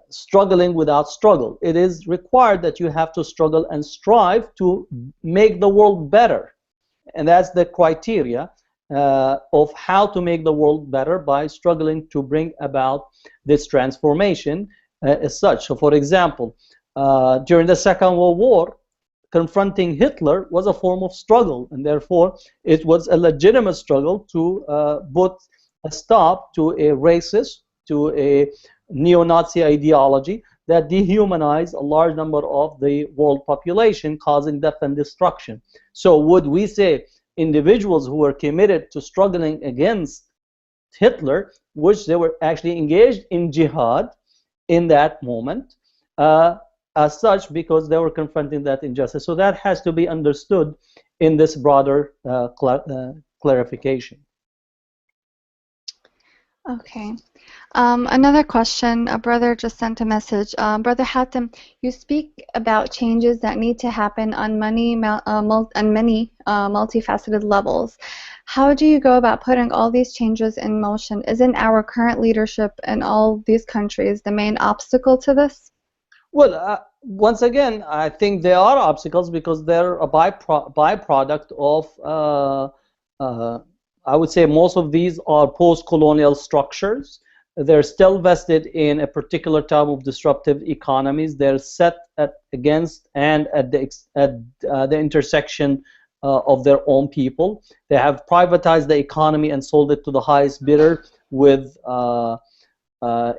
struggling without struggle. It is required that you have to struggle and strive to make the world better. And that's the criteria of how to make the world better, by struggling to bring about this transformation as such. So for example, during the Second World War, confronting Hitler was a form of struggle, and therefore it was a legitimate struggle to put a stop to a racist, to a neo-Nazi ideology that dehumanized a large number of the world population, causing death and destruction. So would we say individuals who were committed to struggling against Hitler, which they were actually engaged in jihad in that moment, as such, because they were confronting that injustice? So that has to be understood in this broader clarification. Okay. Another question, a brother just sent a message. Brother Hatem, you speak about changes that need to happen on many multifaceted levels. How do you go about putting all these changes in motion? Isn't our current leadership in all these countries the main obstacle to this? Well, once again, I think there are obstacles because they're a byproduct of I would say most of these are post-colonial structures. They're still vested in a particular type of disruptive economies. They're set against and at the intersection of their own people. They have privatized the economy and sold it to the highest bidder, with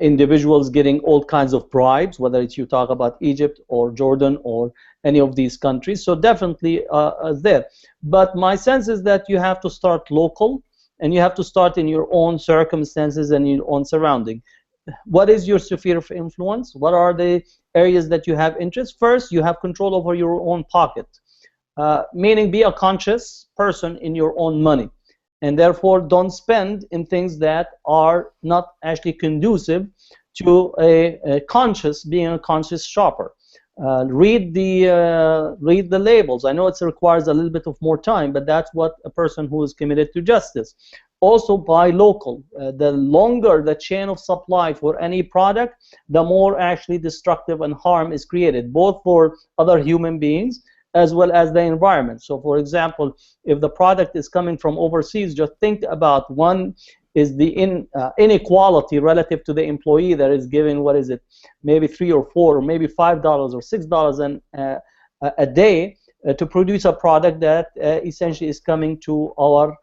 individuals getting all kinds of bribes, whether it's you talk about Egypt or Jordan or any of these countries. So definitely there. But my sense is that you have to start local, and you have to start in your own circumstances and your own surrounding. What is your sphere of influence? What are the areas that you have interest? First, you have control over your own pocket, meaning be a conscious person in your own money. And therefore, don't spend in things that are not actually conducive to being a conscious shopper. Read the labels. I know it requires a little bit of more time, but that's what a person who is committed to justice. Also buy local. The longer the chain of supply for any product, the more actually destructive and harm is created, both for other human beings as well as the environment. So for example, if the product is coming from overseas, just think about one is the inequality relative to the employee that is given, what is it, maybe $3 or $4 or maybe $5 or $6 a day to produce a product that essentially is coming to our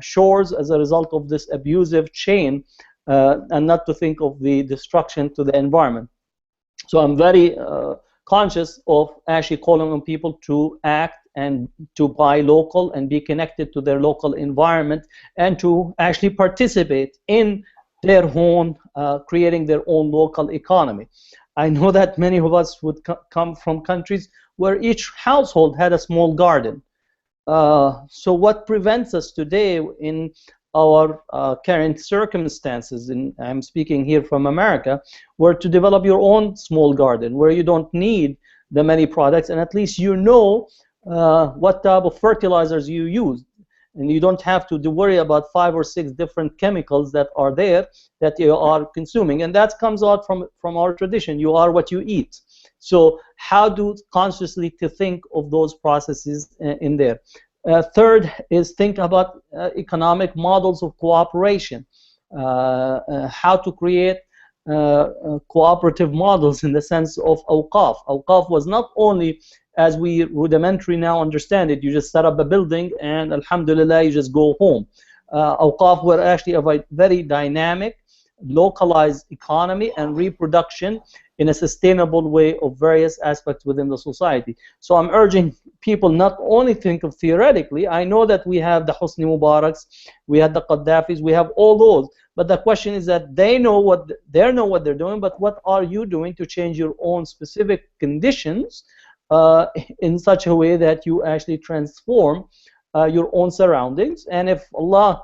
shores as a result of this abusive chain, and not to think of the destruction to the environment. So I'm very conscious of actually calling on people to act and to buy local and be connected to their local environment and to actually participate in their own, creating their own local economy. I know that many of us would come from countries where each household had a small garden. So what prevents us today in our current circumstances, and I'm speaking here from America, were to develop your own small garden where you don't need the many products, and at least you know what type of fertilizers you use, and you don't have to worry about 5 or 6 different chemicals that are there that you are consuming. And that comes out from our tradition. You are what you eat. So how do consciously to think of those processes in there? Third is think about economic models of cooperation, how to create cooperative models in the sense of awqaf. Awqaf was not only, as we rudimentary now understand it, you just set up a building and alhamdulillah you just go home. Awqaf were actually a very dynamic, localized economy and reproduction in a sustainable way of various aspects within the society. So I'm urging people not only think of theoretically. I know that we have the Hosni Mubaraks, we have the Qaddafis, we have all those, but the question is that they know what they're doing, but what are you doing to change your own specific conditions in such a way that you actually transform your own surroundings? And if Allah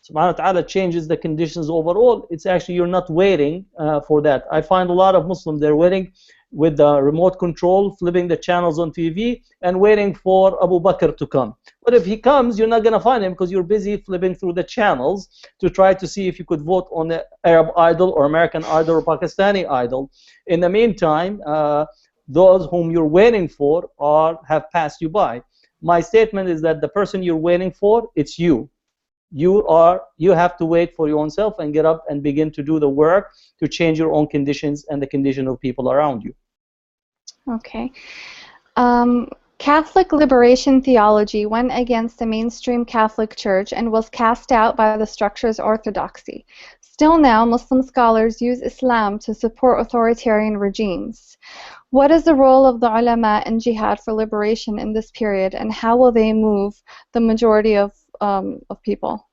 subhanahu wa ta'ala changes the conditions overall, it's actually you're not waiting for that. I find a lot of Muslims, they're waiting with the remote control, flipping the channels on TV and waiting for Abu Bakr to come. But if he comes, you're not going to find him because you're busy flipping through the channels to try to see if you could vote on the Arab Idol or American Idol or Pakistani Idol. In the meantime, those whom you're waiting for have passed you by. My statement is that the person you're waiting for, it's you. You have to wait for your own self and get up and begin to do the work to change your own conditions and the condition of people around you. Okay. Catholic liberation theology went against the mainstream Catholic Church and was cast out by the structure's orthodoxy. Still now, Muslim scholars use Islam to support authoritarian regimes. What is the role of the ulama in jihad for liberation in this period, and how will they move the majority of people?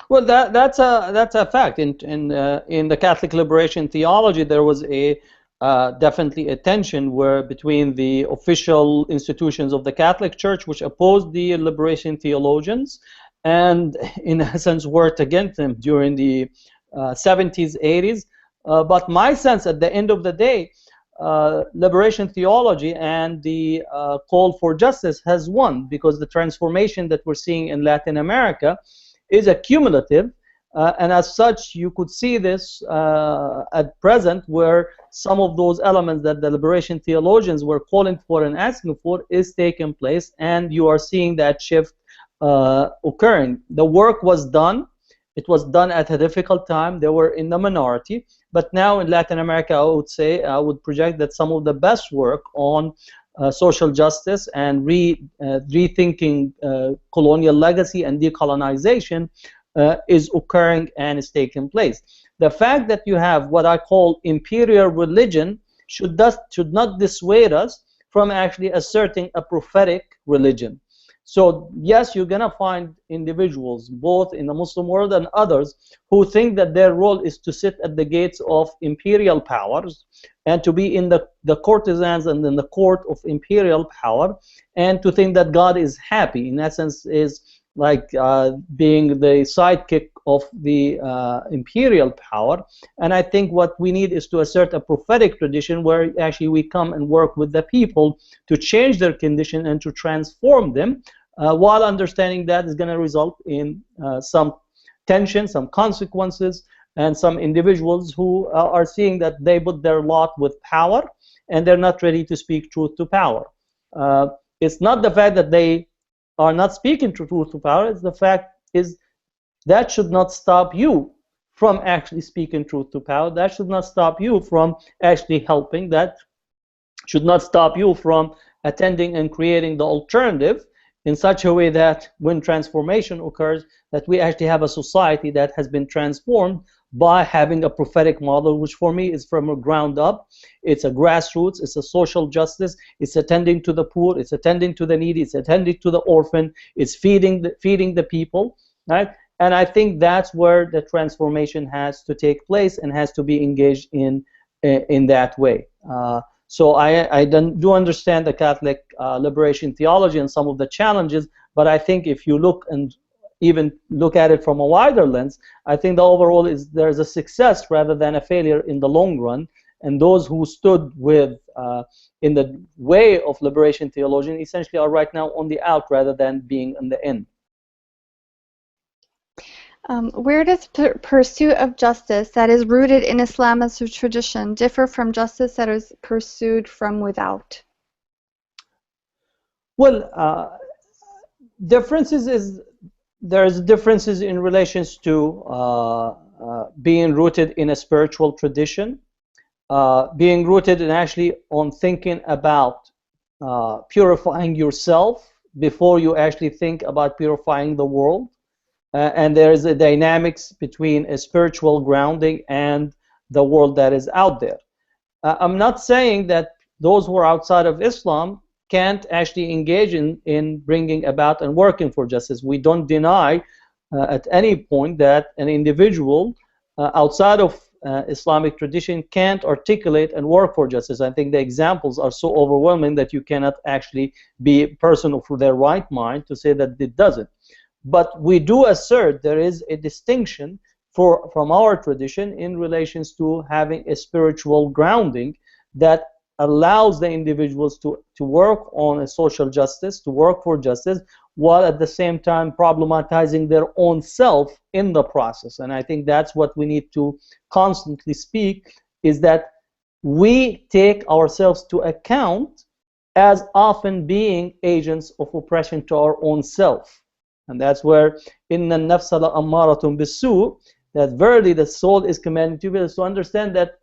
Well, that's a fact. In the Catholic liberation theology, there was definitely a tension between the official institutions of the Catholic Church, which opposed the liberation theologians, and in essence worked against them during the 70s, 80s. But my sense, at the end of the day, liberation theology and the call for justice has won, because the transformation that we're seeing in Latin America is accumulative, and as such you could see this at present, where some of those elements that the liberation theologians were calling for and asking for is taking place, and you are seeing that shift occurring. The work was done. It was done at a difficult time. They were in the minority. But now in Latin America, I would project that some of the best work on social justice and rethinking colonial legacy and decolonization is occurring and is taking place. The fact that you have what I call imperial religion should not dissuade us from actually asserting a prophetic religion. So yes, you're going to find individuals, both in the Muslim world and others, who think that their role is to sit at the gates of imperial powers and to be in the courtesans and in the court of imperial power, and to think that God is happy, in essence, is like being the sidekick of the imperial power. And I think what we need is to assert a prophetic tradition where actually we come and work with the people to change their condition and to transform them, while understanding that is going to result in some tension, some consequences, and some individuals who are seeing that they put their lot with power and they're not ready to speak truth to power. It's not the fact that they are not speaking truth to power, it's the fact is that should not stop you from actually speaking truth to power. That should not stop you from actually helping. That should not stop you from attending and creating the alternative in such a way that when transformation occurs, that we actually have a society that has been transformed by having a prophetic model, which for me is from a ground up. It's a grassroots, it's a social justice, it's attending to the poor, it's attending to the needy, it's attending to the orphan, it's feeding the people, right? And I think that's where the transformation has to take place and has to be engaged in that way. So I do understand the Catholic liberation theology and some of the challenges, but I think if you look and even look at it from a wider lens, I think the overall is there's a success rather than a failure in the long run. And those who stood with in the way of liberation theology essentially are right now on the out rather than being in the in. Where does pursuit of justice that is rooted in Islam's tradition differ from justice that is pursued from without? Well, there's differences in relations to being rooted in a spiritual tradition, being rooted in actually on thinking about purifying yourself before you actually think about purifying the world. And there is a dynamics between a spiritual grounding and the world that is out there. I'm not saying that those who are outside of Islam can't actually engage in bringing about and working for justice. We don't deny at any point that an individual outside of Islamic tradition can't articulate and work for justice. I think the examples are so overwhelming that you cannot actually be a person of their right mind to say that it doesn't. But we do assert there is a distinction from our tradition in relations to having a spiritual grounding that allows the individuals to work on a social justice, to work for justice, while at the same time problematizing their own self in the process. And I think that's what we need to constantly speak, is that we take ourselves to account as often being agents of oppression to our own self. And that's where inna an-nafsa la'ammaratun bis-su', that verily the soul is commanded to evil, is to understand that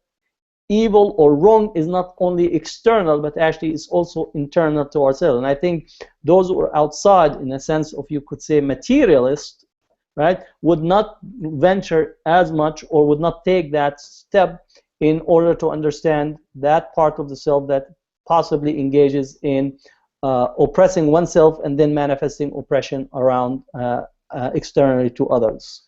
evil or wrong is not only external, but actually is also internal to ourselves. And I think those who are outside, in a sense of, you could say, materialist, right, would not venture as much or would not take that step in order to understand that part of the self that possibly engages in oppressing oneself and then manifesting oppression around externally to others.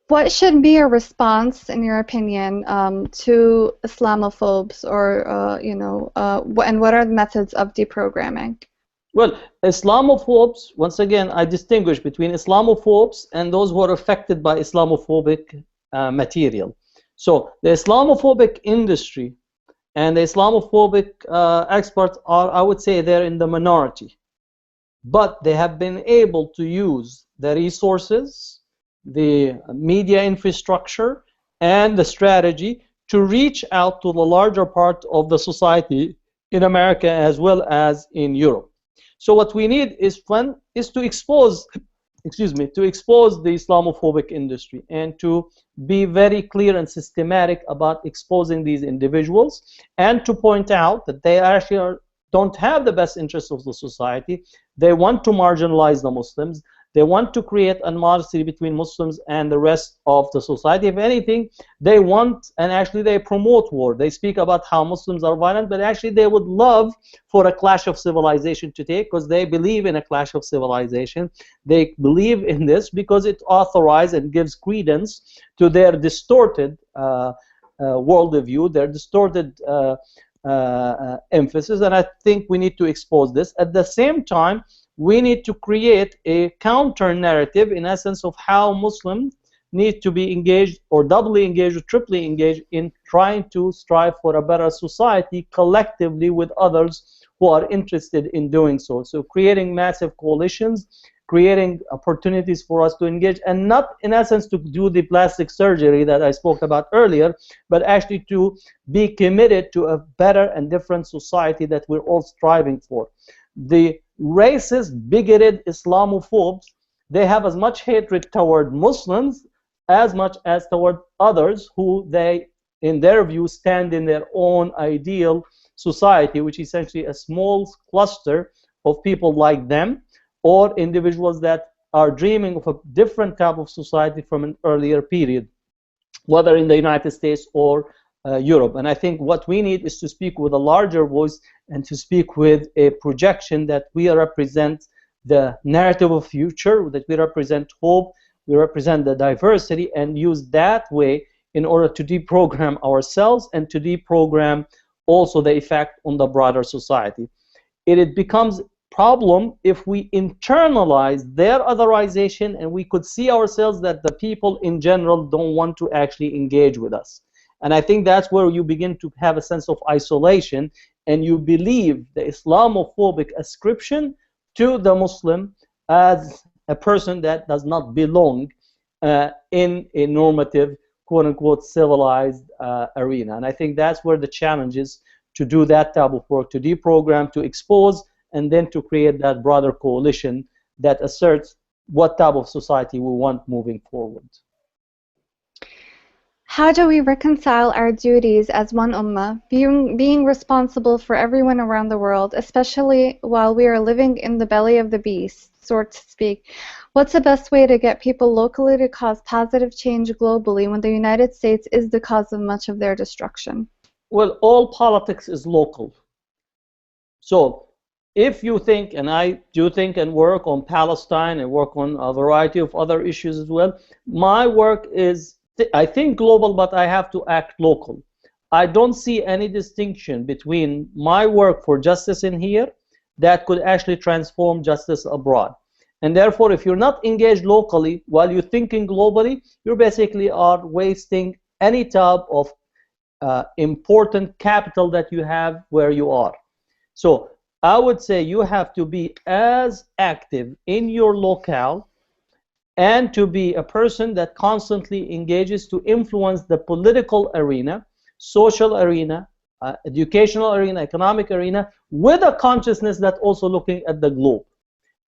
What should be a response, in your opinion, to Islamophobes, or and what are the methods of deprogramming? Well, Islamophobes, once again, I distinguish between Islamophobes and those who are affected by Islamophobic material. So the Islamophobic industry and the Islamophobic experts are, I would say, they're in the minority. But they have been able to use the resources, the media infrastructure, and the strategy to reach out to the larger part of the society in America as well as in Europe. So what we need is to expose, to expose the Islamophobic industry and to be very clear and systematic about exposing these individuals, and to point out that they actually don't have the best interests of the society. They want to marginalize the Muslims. They want to create animosity between Muslims and the rest of the society. If anything, they want, and actually they promote war. They speak about how Muslims are violent, but actually they would love for a clash of civilization to take, because they believe in a clash of civilization. They believe in this because it authorizes and gives credence to their distorted worldview, their distorted emphasis, and I think we need to expose this. At the same time, we need to create a counter narrative, in essence, of how Muslims need to be engaged, or doubly engaged, or triply engaged, in trying to strive for a better society collectively with others who are interested in doing so. So creating massive coalitions, creating opportunities for us to engage, and not in essence to do the plastic surgery that I spoke about earlier, but actually to be committed to a better and different society that we're all striving for. The racist, bigoted Islamophobes, they have as much hatred toward Muslims as much as toward others who they, in their view, stand in their own ideal society, which is essentially a small cluster of people like them, or individuals that are dreaming of a different type of society from an earlier period, whether in the United States or Europe. And I think what we need is to speak with a larger voice and to speak with a projection that we represent the narrative of future, that we represent hope, we represent the diversity, and use that way in order to deprogram ourselves and to deprogram also the effect on the broader society. It becomes problem if we internalize their otherization and we could see ourselves that the people in general don't want to actually engage with us. And I think that's where you begin to have a sense of isolation, and you believe the Islamophobic ascription to the Muslim as a person that does not belong in a normative, quote-unquote, civilized arena. And I think that's where the challenge is, to do that type of work, to deprogram, to expose, and then to create that broader coalition that asserts what type of society we want moving forward. How do we reconcile our duties as one Ummah, being responsible for everyone around the world, especially while we are living in the belly of the beast, so to speak? What's the best way to get people locally to cause positive change globally when the United States is the cause of much of their destruction? Well, all politics is local. So if you think, and I do think and work on Palestine and work on a variety of other issues as well, my work is, I think, global, but I have to act local. I don't see any distinction between my work for justice in here that could actually transform justice abroad. And therefore, if you're not engaged locally while you're thinking globally, you basically are wasting any type of important capital that you have where you are. So I would say you have to be as active in your locale and to be a person that constantly engages to influence the political arena, social arena, educational arena, economic arena, with a consciousness that also looking at the globe.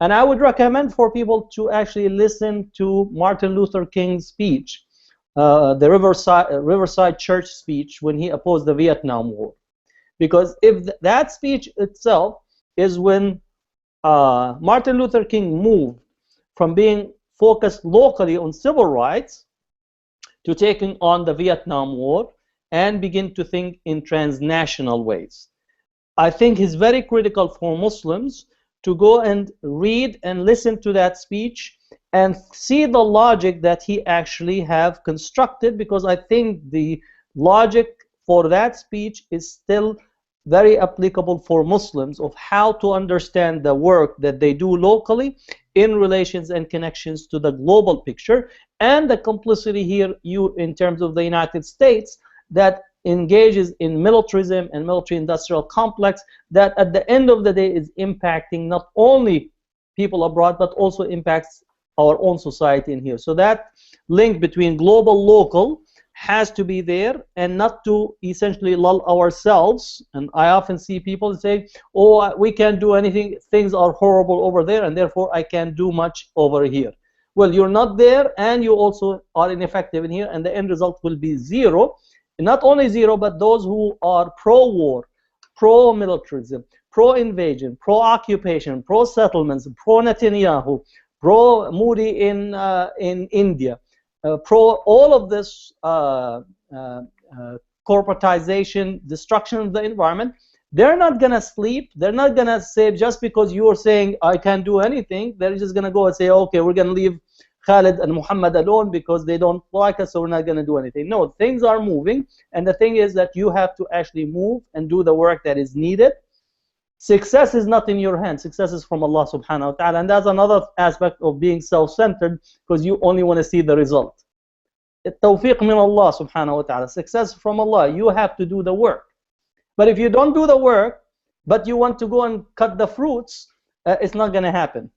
And I would recommend for people to actually listen to Martin Luther King's speech, the Riverside Church speech, when he opposed the Vietnam War. Because if that speech itself is when Martin Luther King moved from being focused locally on civil rights to taking on the Vietnam War and begin to think in transnational ways. I think it's very critical for Muslims to go and read and listen to that speech and see the logic that he actually have constructed, because I think the logic for that speech is still very applicable for Muslims of how to understand the work that they do locally in relations and connections to the global picture, and the complicity here in terms of the United States that engages in militarism and military-industrial complex that at the end of the day is impacting not only people abroad but also impacts our own society in here. So that link between global, local has to be there, and not to essentially lull ourselves. And I often see people say, oh, we can't do anything, things are horrible over there, and therefore I can't do much over here. Well, you're not there, and you also are ineffective in here, and the end result will be zero. And not only zero, but those who are pro-war, pro-militarism, pro-invasion, pro-occupation, pro-settlements, pro-Netanyahu, pro-Modi in India, pro all of this corporatization, destruction of the environment, they're not going to sleep. They're not going to say, just because you're saying I can't do anything, they're just going to go and say, okay, we're going to leave Khalid and Muhammad alone because they don't like us, so we're not going to do anything. No, things are moving, and the thing is that you have to actually move and do the work that is needed. Success is not in your hands. Success is from Allah subhanahu wa ta'ala, and that's another aspect of being self-centered, because you only want to see the result. Tawfiq min Allah subhanahu wa ta'ala. Success from Allah. You have to do the work. But if you don't do the work, but you want to go and cut the fruits, it's not going to happen.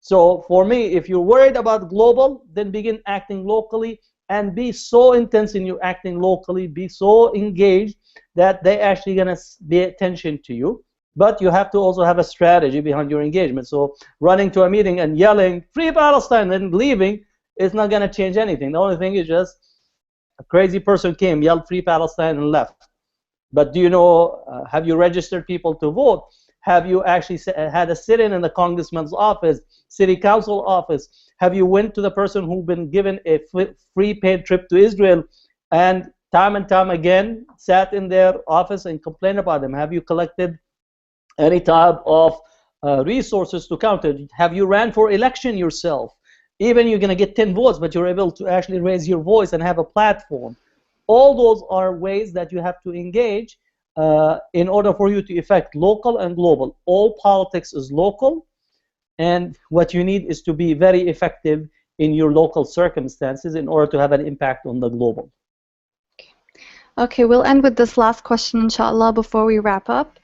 So for me, if you're worried about global, then begin acting locally, and be so intense in your acting locally, be so engaged that they're actually going to pay attention to you. But you have to also have a strategy behind your engagement. So running to a meeting and yelling, "Free Palestine," and leaving, is not going to change anything. The only thing is just a crazy person came, yelled "Free Palestine," and left. But do you know, have you registered people to vote? Have you actually had a sit-in the congressman's office, city council office? Have you went to the person who's been given a free paid trip to Israel and time again sat in their office and complained about them? Have you collected any type of resources to counter? Have you ran for election yourself? Even you're going to get 10 votes, but you're able to actually raise your voice and have a platform. All those are ways that you have to engage in order for you to affect local and global. All politics is local, and what you need is to be very effective in your local circumstances in order to have an impact on the global. Okay, we'll end with this last question, inshallah, before we wrap up.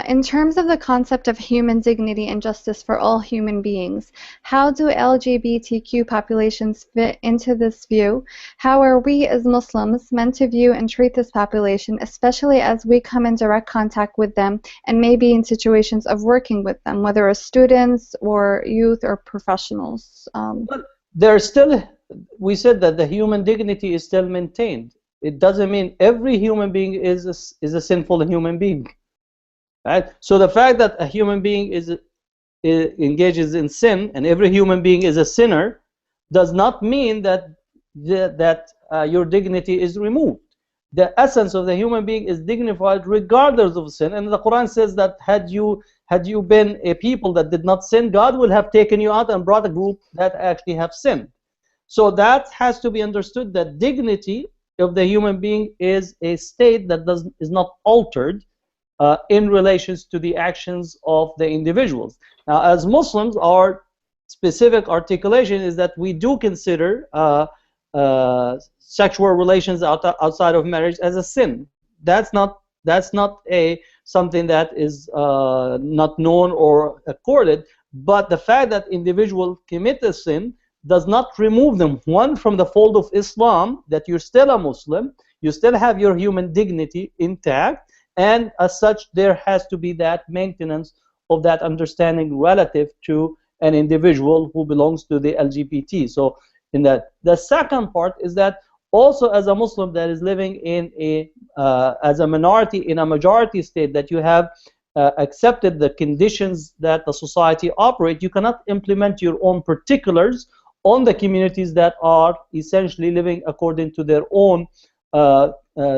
In terms of the concept of human dignity and justice for all human beings, how do LGBTQ populations fit into this view? How are we as Muslims meant to view and treat this population, especially as we come in direct contact with them and maybe in situations of working with them, whether as students or youth or professionals? But there's still, we said that the human dignity is still maintained. It doesn't mean every human being is a sinful human being. Right? So the fact that a human being engages in sin, and every human being is a sinner, does not mean that your dignity is removed. The essence of the human being is dignified regardless of sin, and the Quran says that had you been a people that did not sin, God will have taken you out and brought a group that actually have sinned. So that has to be understood, that dignity of the human being is a state that is not altered in relations to the actions of the individuals. Now, as Muslims, our specific articulation is that we do consider sexual relations outside of marriage as a sin. That's not something that is not known or accorded. But the fact that individuals commit a sin does not remove them, one, from the fold of Islam, that you're still a Muslim, you still have your human dignity intact. And as such, there has to be that maintenance of that understanding relative to an individual who belongs to the LGBT. So in that, the second part is that also as a Muslim that is living in as a minority in a majority state, that you have accepted the conditions that the society operate, you cannot implement your own particulars on the communities that are essentially living according to their own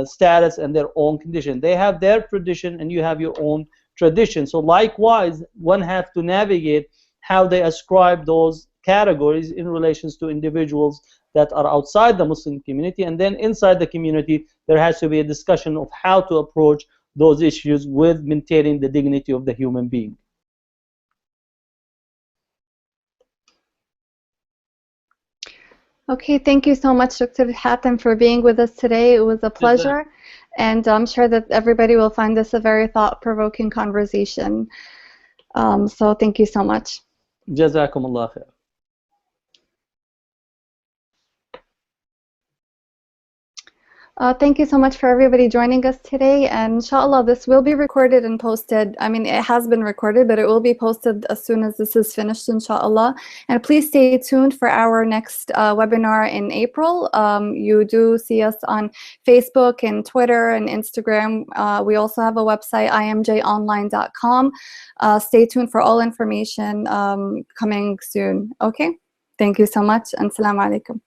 status and their own condition. They have their tradition and you have your own tradition. So likewise, one has to navigate how they ascribe those categories in relations to individuals that are outside the Muslim community, and then inside the community there has to be a discussion of how to approach those issues with maintaining the dignity of the human being. Okay, thank you so much, Dr. Hatem, for being with us today. It was a pleasure, and I'm sure that everybody will find this a very thought-provoking conversation. So thank you so much. Jazakumullah khair. Thank you so much for everybody joining us today, and inshallah this will be recorded and posted. I mean, it has been recorded, but it will be posted as soon as this is finished, inshallah. And please stay tuned for our next webinar in April. You do see us on Facebook and Twitter and Instagram. We also have a website, imjonline.com. Stay tuned for all information coming soon. Okay, thank you so much, and Assalamu alaikum.